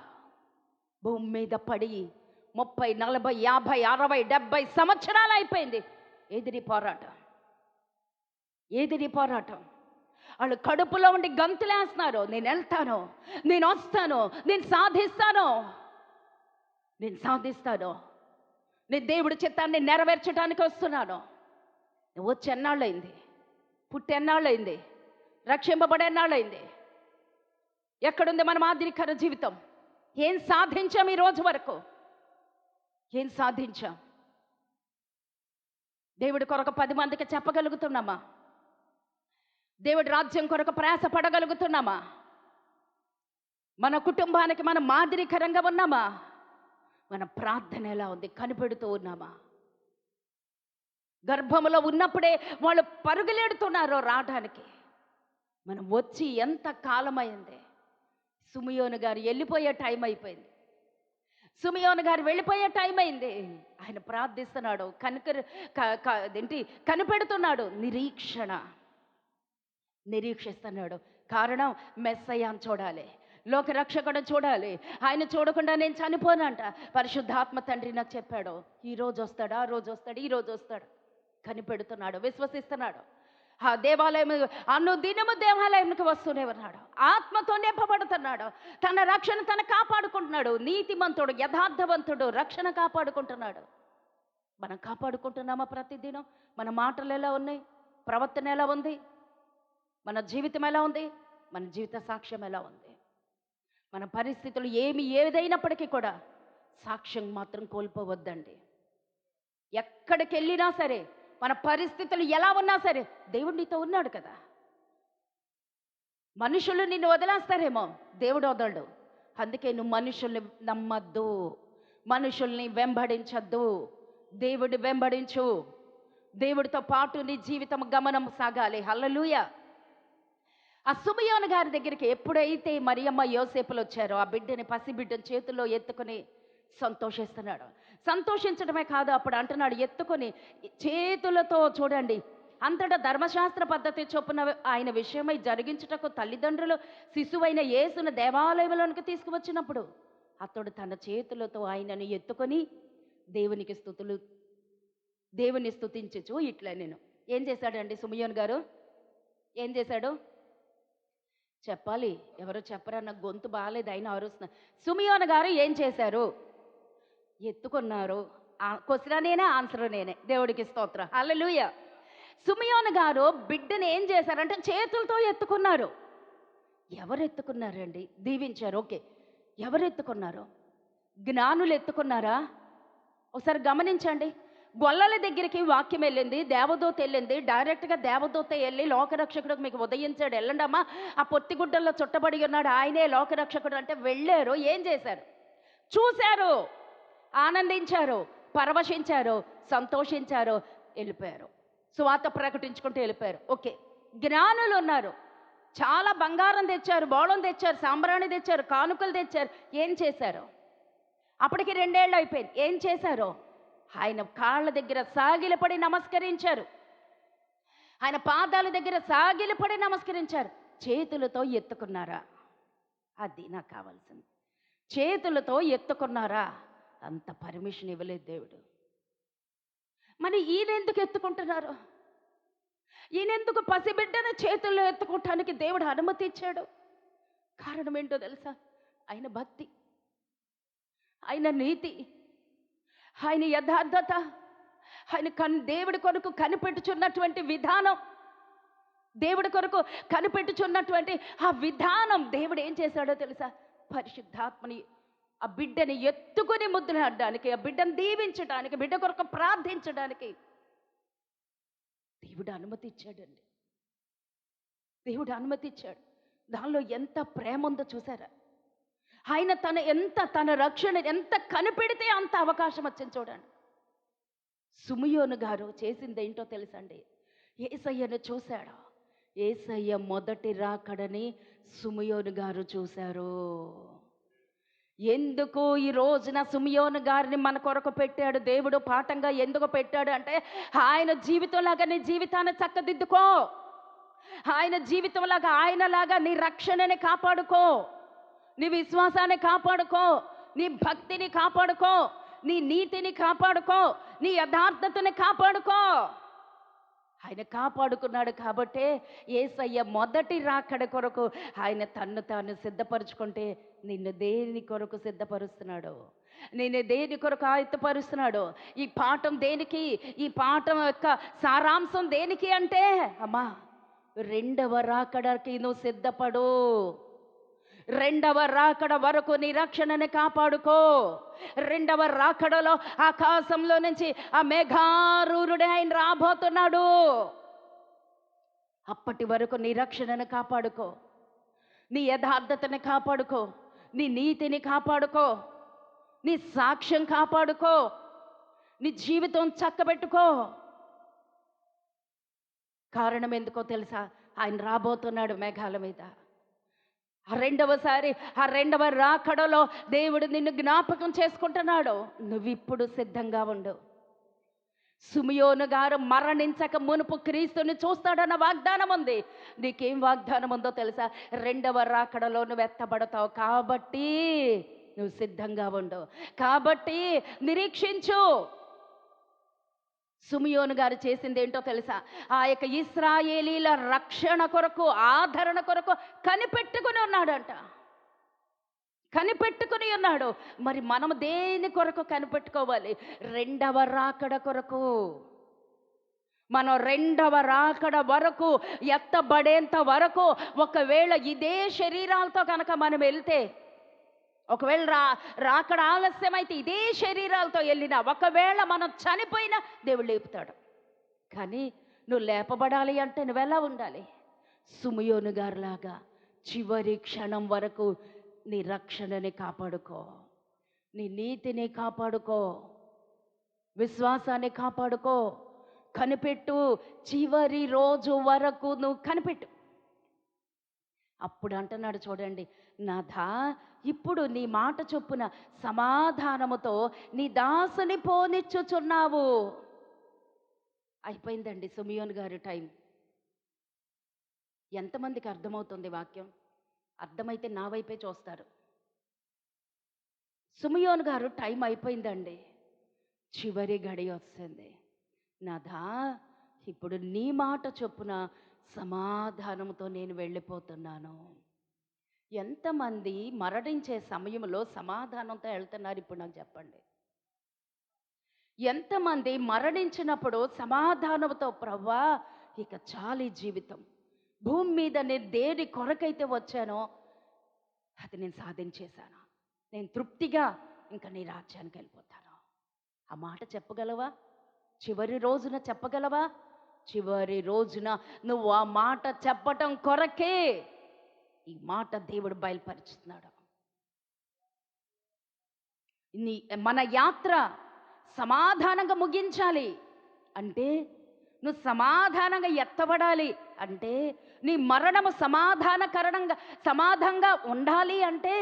భూమి మీద పడి 30, 40, 50, 60, 70 సంవత్సరాలు అయిపోయింది. ఏదిరి పోరాటం. వాళ్ళు కడుపులో ఉండి గంతులేస్తున్నారు. నేను వెళ్తాను, నేను వస్తాను, నేను సాధిస్తాను, నేను దేవుడి చిత్తాన్ని నెరవేర్చడానికి వస్తున్నాను. నువ్వు వచ్చి ఎన్నాళ్ళైంది? పుట్టెన్నాళ్ళైంది? రక్షింపబడేన్నాళ్ళైంది? ఎక్కడుంది మన మాదిరికర జీవితం? ఏం సాధించాం ఈ రోజు వరకు? ఏం సాధించాం? దేవుడి కొరకు 10 మందికి చెప్పగలుగుతున్నామా? దేవుడి రాజ్యం కొరకు ప్రయాస పడగలుగుతున్నామా? మన కుటుంబానికి మనం మాదిరికరంగా ఉన్నామా? మన ప్రార్థన ఎలా ఉంది? కనిపెడుతూ ఉన్నామా? గర్భములో ఉన్నప్పుడే వాళ్ళు పరుగులెడుతున్నారో రావడానికి. మనం వచ్చి ఎంత కాలమైంది? సుమియోను గారు వెళ్ళిపోయే టైం అయిపోయింది. ఆయన ప్రార్థిస్తున్నాడు, కనిపెడుతున్నాడు, నిరీక్షిస్తున్నాడు. కారణం మెస్సయ్యను చూడాలి, లోకరక్షకుడు చూడాలి. ఆయన చూడకుండా నేను చనిపోనంట. పరిశుద్ధాత్మ తండ్రి నాకు చెప్పాడు, ఈ రోజు వస్తాడు, ఆ రోజు వస్తాడు, ఈ రోజు వస్తాడు. కనిపెడుతున్నాడు, విశ్వసిస్తున్నాడు. ఆ దేవాలయం అనుదినము దేవాలయంకి వస్తూనే ఉన్నాడు. ఆత్మతో నింపబడుతున్నాడు. తన రక్షణ తను కాపాడుకుంటున్నాడు. నీతిమంతుడు, యథార్థవంతుడు రక్షణ కాపాడుకుంటున్నాడు. మనం కాపాడుకుంటున్నామా? ప్రతిదినం మన మాటలు ఎలా ఉన్నాయి? ప్రవర్తన ఎలా ఉంది? మన జీవితం ఎలా ఉంది? మన జీవిత సాక్ష్యం ఎలా ఉంది? మన పరిస్థితులు ఏదైనప్పటికీ కూడా సాక్ష్యం మాత్రం కోల్పోవద్దండి. ఎక్కడికి వెళ్ళినా సరే, మన పరిస్థితులు ఎలా ఉన్నా సరే, దేవుడు నీతో ఉన్నాడు కదా. మనుషులు నిన్ను వదిలేస్తారేమో, దేవుడు వదలడు. అందుకే నువ్వు మనుషుల్ని నమ్మద్దు, మనుషుల్ని వెంబడించద్దు. దేవుడు వెంబడించు. దేవుడితో పాటు నీ జీవితం గమనం సాగాలి. హల్లెలూయా. ఆ సుమియోను గారి దగ్గరికి ఎప్పుడైతే మరియమ్మ యోసేపులు వచ్చారో, ఆ పసిబిడ్డని చేతుల్లో ఎత్తుకుని సంతోషిస్తున్నాడు. సంతోషించడమే కాదు, అప్పుడు అంటున్నాడు, ఎత్తుకొని చేతులతో చూడండి, అంతటా ధర్మశాస్త్ర పద్ధతి చొప్పున ఆయన విషయమై జరిగించుటకు తల్లిదండ్రులు శిశువైన యేసును దేవాలయంలోనికి తీసుకువచ్చినప్పుడు అతడు తన చేతులతో ఆయనను ఎత్తుకొని దేవుని స్తుతించుచు ఇట్లా నేను ఏం చేశాడండి సుమియోను గారు? ఏం చేశాడు చెప్పాలి. ఎవరో చెప్పరన్న, గొంతు బాగాలేదు, అయినా అరుస్తున్నా. సుమియోను గారు ఏం చేశారు? ఎత్తుకున్నారు. క్వశ్చన్ నేనే, ఆన్సర్ నేనే. దేవుడికి స్తోత్రం. హల్లెలూయా. సుమియోను గారు బిడ్డను ఏం చేశారంటే చేతులతో ఎత్తుకున్నారు. ఎవరు ఎత్తుకున్నారండి? దీవించారు. ఓకే, ఎవరు ఎత్తుకున్నారు? జ్ఞానులు ఎత్తుకున్నారా? ఒకసారి గమనించండి. గొల్లల దగ్గరికి వాక్యం వెళ్ళింది, దేవదూత వెళ్ళింది. డైరెక్ట్గా దేవదూత వెళ్ళి లోకరక్షకుడికి మీకు ఉదయించాడు, వెళ్ళండమ్మా, ఆ పొత్తిగుడ్డల్లో చుట్టబడి ఉన్నాడు, ఆయనే లోకరక్షకుడు అంటే వెళ్ళారు. ఏం చేశారు? చూశారు, ఆనందించారు, పరవశించారు, సంతోషించారు, వెళ్ళిపోయారు. సువార్త ప్రకటించుకుంటూ వెళ్ళిపోయారు. ఓకే, జ్ఞానులు ఉన్నారు, చాలా బంగారం తెచ్చారు, బోళం తెచ్చారు, సాంబ్రాణి తెచ్చారు, కానుకలు తెచ్చారు. ఏం చేశారు? అప్పటికి 2 ఏళ్ళు అయిపోయింది. ఏం చేశారు? ఆయన కాళ్ళ దగ్గర సాగిలపడి నమస్కరించారు, ఆయన పాదాల దగ్గర సాగిలపడి నమస్కరించారు. చేతులతో ఎత్తుకున్నారా? అది నాకు కావాల్సింది. చేతులతో ఎత్తుకున్నారా? అంత పర్మిషన్ ఇవ్వలేదు దేవుడు. మరి ఈయనెందుకు ఎత్తుకుంటున్నారు? ఈయనెందుకు పసిబిడ్డను చేతుల్లో ఎత్తుకోవటానికి దేవుడు అనుమతి ఇచ్చాడు? కారణం ఏంటో తెలుసా? ఆయన భక్తి, ఆయన నీతి, ఆయన యథార్థత, ఆయన దేవుడి కొరకు కనిపెట్టుచున్నటువంటి విధానం, దేవుడి కొరకు కనిపెట్టుచున్నటువంటి ఆ విధానం. దేవుడు ఏం చేశాడో తెలుసా? పరిశుద్ధాత్మని ఆ బిడ్డని ఎత్తుకుని ముద్దులాడడానికి, ఆ బిడ్డను దీవించడానికి, బిడ్డ కొరకు ప్రార్థించడానికి దేవుడు అనుమతి ఇచ్చాడండి. దేవుడు అనుమతి ఇచ్చాడు. దానిలో ఎంత ప్రేమ ఉందో చూసారా? ఆయన తన రక్షణ ఎంత కనిపెడితే అంత అవకాశం వచ్చింది చూడండి. సుమియోను గారు చేసింది ఏంటో తెలుసండి? యేసయ్యను చూశాడు. యేసయ్య మొదటి రాకడని సుమియోను గారు చూశారు. ఎందుకు ఈ రోజున సిమియోను గారిని మన కొరకు పెట్టాడు దేవుడు పాఠంగా ఎందుకు పెట్టాడు అంటే, ఆయన జీవితంలాగా నీ జీవితాన్ని చక్కదిద్దుకో, ఆయన జీవితంలాగా ఆయనలాగా నీ రక్షణని కాపాడుకో, నీ విశ్వాసాన్ని కాపాడుకో, నీ భక్తిని కాపాడుకో, నీ నీతిని కాపాడుకో, నీ యథార్థతని కాపాడుకో. ఆయన కాపాడుకున్నాడు కాబట్టే యేసయ్య మొదటి రాకడ కొరకు ఆయన తన్ను తాను సిద్ధపరుచుకుంటే, నిన్ను దేని కొరకు సిద్ధపరుస్తున్నాడు, నిన్ను దేని కొరకు ఆయుత్తపరుస్తున్నాడు. ఈ పాఠం దేనికి, ఈ పాఠం యొక్క సారాంశం దేనికి అంటే, అమ్మా రెండవ రాకడకి నువ్వు సిద్ధపడు, రెండవ రాకడ వరకు నీ రక్షణని కాపాడుకో. రెండవ రాకడలో ఆకాశంలో నుంచి ఆ మేఘారూరుడే ఆయన రాబోతున్నాడు. అప్పటి వరకు నీ రక్షణను కాపాడుకో, నీ యథార్థతని కాపాడుకో, నీ నీతిని కాపాడుకో, నీ సాక్ష్యం కాపాడుకో, నీ జీవితం చక్కబెట్టుకో. కారణం ఎందుకో తెలుసా? ఆయన రాబోతున్నాడు మేఘాల మీద. ఆ రెండవ రాకడలో దేవుడు నిన్ను జ్ఞాపకం చేసుకుంటున్నాడు. నువ్విప్పుడు సిద్ధంగా ఉండు. సిమియోను గారు మరణించక మునుపు క్రీస్తుని చూస్తాడన్న వాగ్దానం ఉంది. నీకేం వాగ్దానం ఉందో తెలుసా? రెండవ రాకడలో నువ్వు ఎత్తబడతావు. కాబట్టి నువ్వు సిద్ధంగా ఉండు, కాబట్టి నిరీక్షించు. సిమియోను గారు చేసింది ఏంటో తెలుసా? ఆ యొక్క ఇశ్రాయేలీల రక్షణ కొరకు, ఆదరణ కొరకు కనిపెట్టుకుని ఉన్నాడంట, కనిపెట్టుకుని ఉన్నాడు. మరి మనం దేని కొరకు కనిపెట్టుకోవాలి? రెండవ రాకడ కొరకు. మనం రెండవ రాకడ వరకు, ఎత్తబడేంత వరకు, ఒకవేళ ఇదే శరీరాలతో కనుక మనం వెళ్తే, ఒకవేళ రాకడ ఆలస్యమైతే ఇదే శరీరాలతో వెళ్ళినా, ఒకవేళ మనం చనిపోయినా దేవుడు లేపుతాడు. కానీ నువ్వు లేపబడాలి అంటే నువ్వెలా ఉండాలి? సిమియోను గారిలాగా చివరి క్షణం వరకు నీ రక్షణని కాపాడుకో, నీ నీతిని కాపాడుకో, విశ్వాసాన్ని కాపాడుకో, కనిపెట్టు. చివరి రోజు వరకు నువ్వు కనిపెట్టు. అప్పుడు అంటున్నాడు చూడండి, నాథా ఇప్పుడు నీ మాట చొప్పున సమాధానముతో నీ దాసుని పోనిచ్చుచున్నావు. అయిపోయిందండి సిమియోను గారి టైం. ఎంతమందికి అర్థమవుతుంది వాక్యం? అర్థమైతే నా వైపే చూస్తారు. సిమియోను గారు టైం అయిపోయిందండి, చివరి గడి వస్తుంది. నాథా ఇప్పుడు నీ మాట చొప్పున సమాధానంతో నేను వెళ్ళిపోతున్నాను. ఎంతమంది మరణించే సమయంలో సమాధానంతో వెళ్తున్నారు? ఇప్పుడు నాకు చెప్పండి. ఎంతమంది మరణించినప్పుడు సమాధానంతో, ప్రభువా ఇక చాలు జీవితం, భూమి మీద నేను దేని కొరకైతే వచ్చానో అది నేను సాధించేశాను, నేను తృప్తిగా ఇంకా నీ రాజ్యానికి వెళ్ళిపోతాను. ఆ మాట చెప్పగలవా? చివరి రోజున చెప్పగలవా? చివరి రోజున నువ్వు ఆ మాట చెప్పటం కొరకే ఈ మాట దేవుడు బయలుపరుచుతున్నాడు. మన యాత్ర సమాధానంగా ముగించాలి అంటే, నువ్వు సమాధానంగా ఎత్తబడాలి అంటే, నీ మరణము సమాధానంగా ఉండాలి అంటే,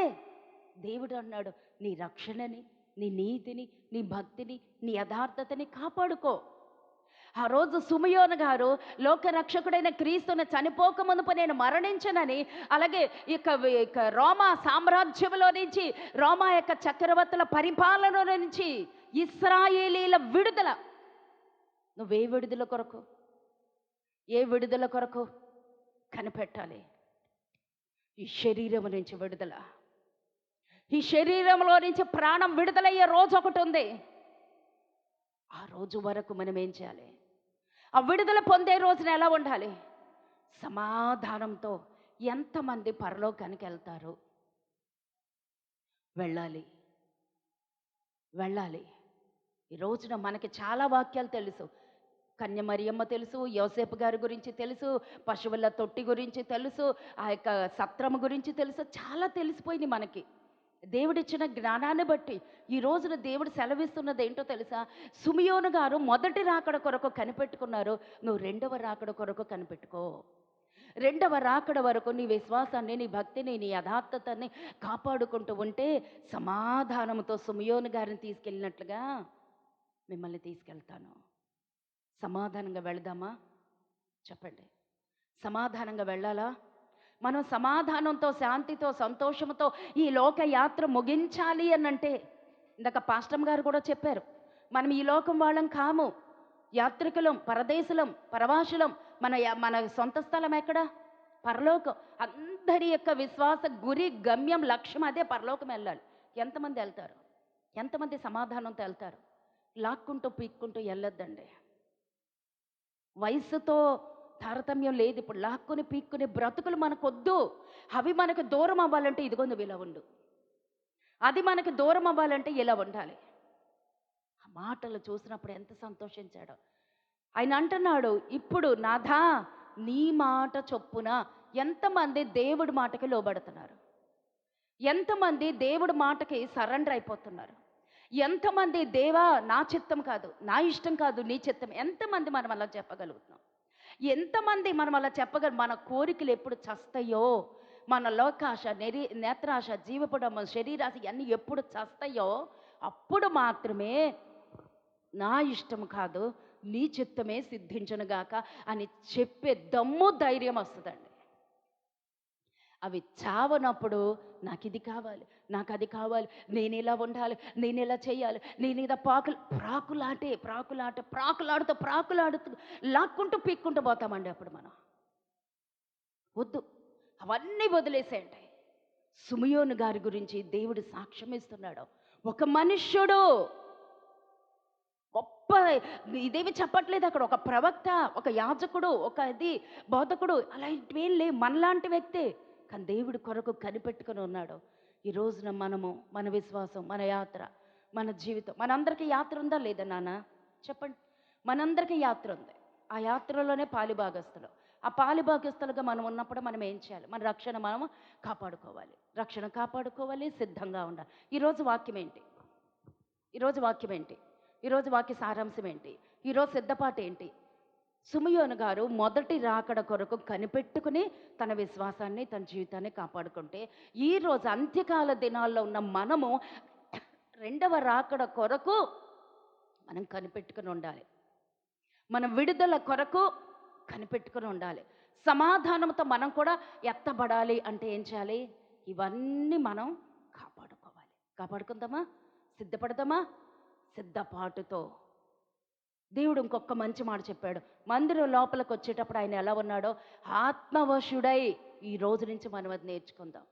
దేవుడు అన్నాడు నీ రక్షణని, నీ నీతిని, నీ భక్తిని, నీ యథార్థతని కాపాడుకో. ఆ రోజు సిమియోను గారు లోకరక్షకుడైన క్రీస్తుని చనిపోక మునుపు నేను మరణించనని, అలాగే ఇక రోమా సామ్రాజ్యంలో నుంచి, రోమా యొక్క చక్రవర్తుల పరిపాలన నుంచి ఇశ్రాయేలీల విడుదల. నువ్వే విడుదల కొరకు, ఏ విడుదల కొరకు కనిపెట్టాలి? ఈ శరీరం నుంచి విడుదల, ఈ శరీరంలో నుంచి ప్రాణం విడుదలయ్యే రోజు ఒకటి ఉంది. ఆ రోజు వరకు మనం ఏం చేయాలి? ఆ విడుదల పొందే రోజున ఎలా ఉండాలి? సమాధానంతో. ఎంతమంది పరలోకానికి వెళ్తారు? వెళ్ళాలి. ఈ రోజున మనకి చాలా వాక్యాలు తెలుసు. కన్య మరియమ్మ తెలుసు, యోసేపు గారి గురించి తెలుసు, పశువుల తొట్టి గురించి తెలుసు, ఆ యొక్క సత్రము గురించి తెలుసు. చాలా తెలిసిపోయింది మనకి. దేవుడిచ్చిన జ్ఞానాన్ని బట్టి ఈ రోజున దేవుడు సెలవిస్తున్నది ఏంటో తెలుసా? సిమియోను గారు మొదటి రాకడ కొరకు కనిపెట్టుకున్నారు, నువ్వు రెండవ రాకడ కొరకు కనిపెట్టుకో. రెండవ రాకడ వరకు నీ విశ్వాసాన్ని, నీ భక్తిని, నీ యథార్థతని కాపాడుకుంటూ ఉంటే సమాధానంతో సిమియోను గారిని తీసుకెళ్ళినట్లుగా మిమ్మల్ని తీసుకెళ్తాను. సమాధానంగా వెళదామా? చెప్పండి. సమాధానంగా వెళ్ళాలా? మనం సమాధానంతో, శాంతితో, సంతోషంతో ఈ లోక యాత్ర ముగించాలి అనంటే, ఇందాక పాస్టమ్ గారు కూడా చెప్పారు, మనం ఈ లోకం వాళ్ళం కాము, యాత్రికులం, పరదేశులం, పరవాసులం. మన సొంత స్థలం ఎక్కడ? పరలోకం. అందరి యొక్క విశ్వాస గురి, గమ్యం, లక్ష్యం అదే, పరలోకం వెళ్ళాలి. ఎంతమంది వెళ్తారు? ఎంతమంది సమాధానంతో వెళ్తారు? లాక్కుంటూ పీక్కుంటూ వెళ్ళొద్దండి. వయసుతో తారతమ్యం లేదు. ఇప్పుడు లాక్కుని పీక్కుని బ్రతుకులు మనకొద్దు. అవి మనకు దూరం అవ్వాలంటే ఇదిగోంది ఇలా ఉండు, అది మనకు దూరం అవ్వాలంటే ఇలా ఉండాలి. ఆ మాటలు చూసినప్పుడు ఎంత సంతోషించాడో. ఆయన అంటున్నాడు, ఇప్పుడు నాథా నీ మాట చొప్పున. ఎంతమంది దేవుడి మాటకి లోబడుతున్నారు? ఎంతమంది దేవుడి మాటకి సరెండర్ అయిపోతున్నారు? ఎంతమంది దేవా నా చిత్తం కాదు, నా ఇష్టం కాదు, నీ చిత్తం? ఎంతమంది మనం అలా చెప్పగలుగుతున్నాం? ఎంతమంది మనం అలా మన కోరికలు ఎప్పుడు చస్తాయో, మన లోకాశ, నేత్రాశ, జీవపడము, శరీరాశ ఇవన్నీ ఎప్పుడు చస్తాయో అప్పుడు మాత్రమే నా ఇష్టం కాదు, నీ చిత్తమే సిద్ధించనుగాక అని చెప్పే దమ్ము, ధైర్యం వస్తుందండి. అవి చావనప్పుడు నాకు ఇది కావాలి, నాకు అది కావాలి, నేను ఇలా ఉండాలి, నేను ఇలా చేయాలి, నేను ఇలా ప్రాకులాడుతూ లాక్కుంటూ పీక్కుంటూ పోతామండి. అప్పుడు మనం వద్దు, అవన్నీ వదిలేసేయండి. సిమియోను గారి గురించి దేవుడు సాక్ష్యం ఇస్తున్నాడు. ఒక మనుష్యుడు, గొప్ప, ఇదేమి చెప్పట్లేదు అక్కడ, ఒక ప్రవక్త, ఒక యాజకుడు, ఒక బోధకుడు, అలాంటివేం లేవు, మనలాంటి వ్యక్తే. కానీ దేవుడి కొరకు కనిపెట్టుకుని ఉన్నాడు. ఈ రోజున మనము, మన విశ్వాసం, మన యాత్ర, మన జీవితం, మనందరికీ యాత్ర ఉందా లేదా నాన్న? చెప్పండి. మనందరికీ యాత్ర ఉంది. ఆ యాత్రలోనే పాలిభాగస్తులు. ఆ పాలిభాగస్తులుగా మనం ఉన్నప్పుడు మనం ఏం చేయాలి? మన రక్షణ మనము కాపాడుకోవాలి, సిద్ధంగా ఉండాలి. ఈరోజు వాక్యం ఏంటి? ఈరోజు వాక్య సారాంశం ఏంటి? ఈరోజు సిద్ధపాటు ఏంటి? సిమియోను గారు మొదటి రాకడ కొరకు కనిపెట్టుకుని తన విశ్వాసాన్ని, తన జీవితాన్ని కాపాడుకుంటే, ఈరోజు అంత్యకాల దినాల్లో ఉన్న మనము రెండవ రాకడ కొరకు మనం కనిపెట్టుకుని ఉండాలి. మన విడుదల కొరకు కనిపెట్టుకుని ఉండాలి. సమాధానంతో మనం కూడా ఎత్తబడాలి అంటే ఏం చేయాలి? ఇవన్నీ మనం కాపాడుకుందామా? సిద్ధపడదామా? సిద్ధపాటుతో. దేవుడు ఇంకొక మంచి మాట చెప్పాడు. మందిరం లోపలికి వచ్చేటప్పుడు ఆయన ఎలా ఉన్నాడో ఆత్మవశుడై. ఈ రోజు నుంచి మనం అది నేర్చుకుందాం.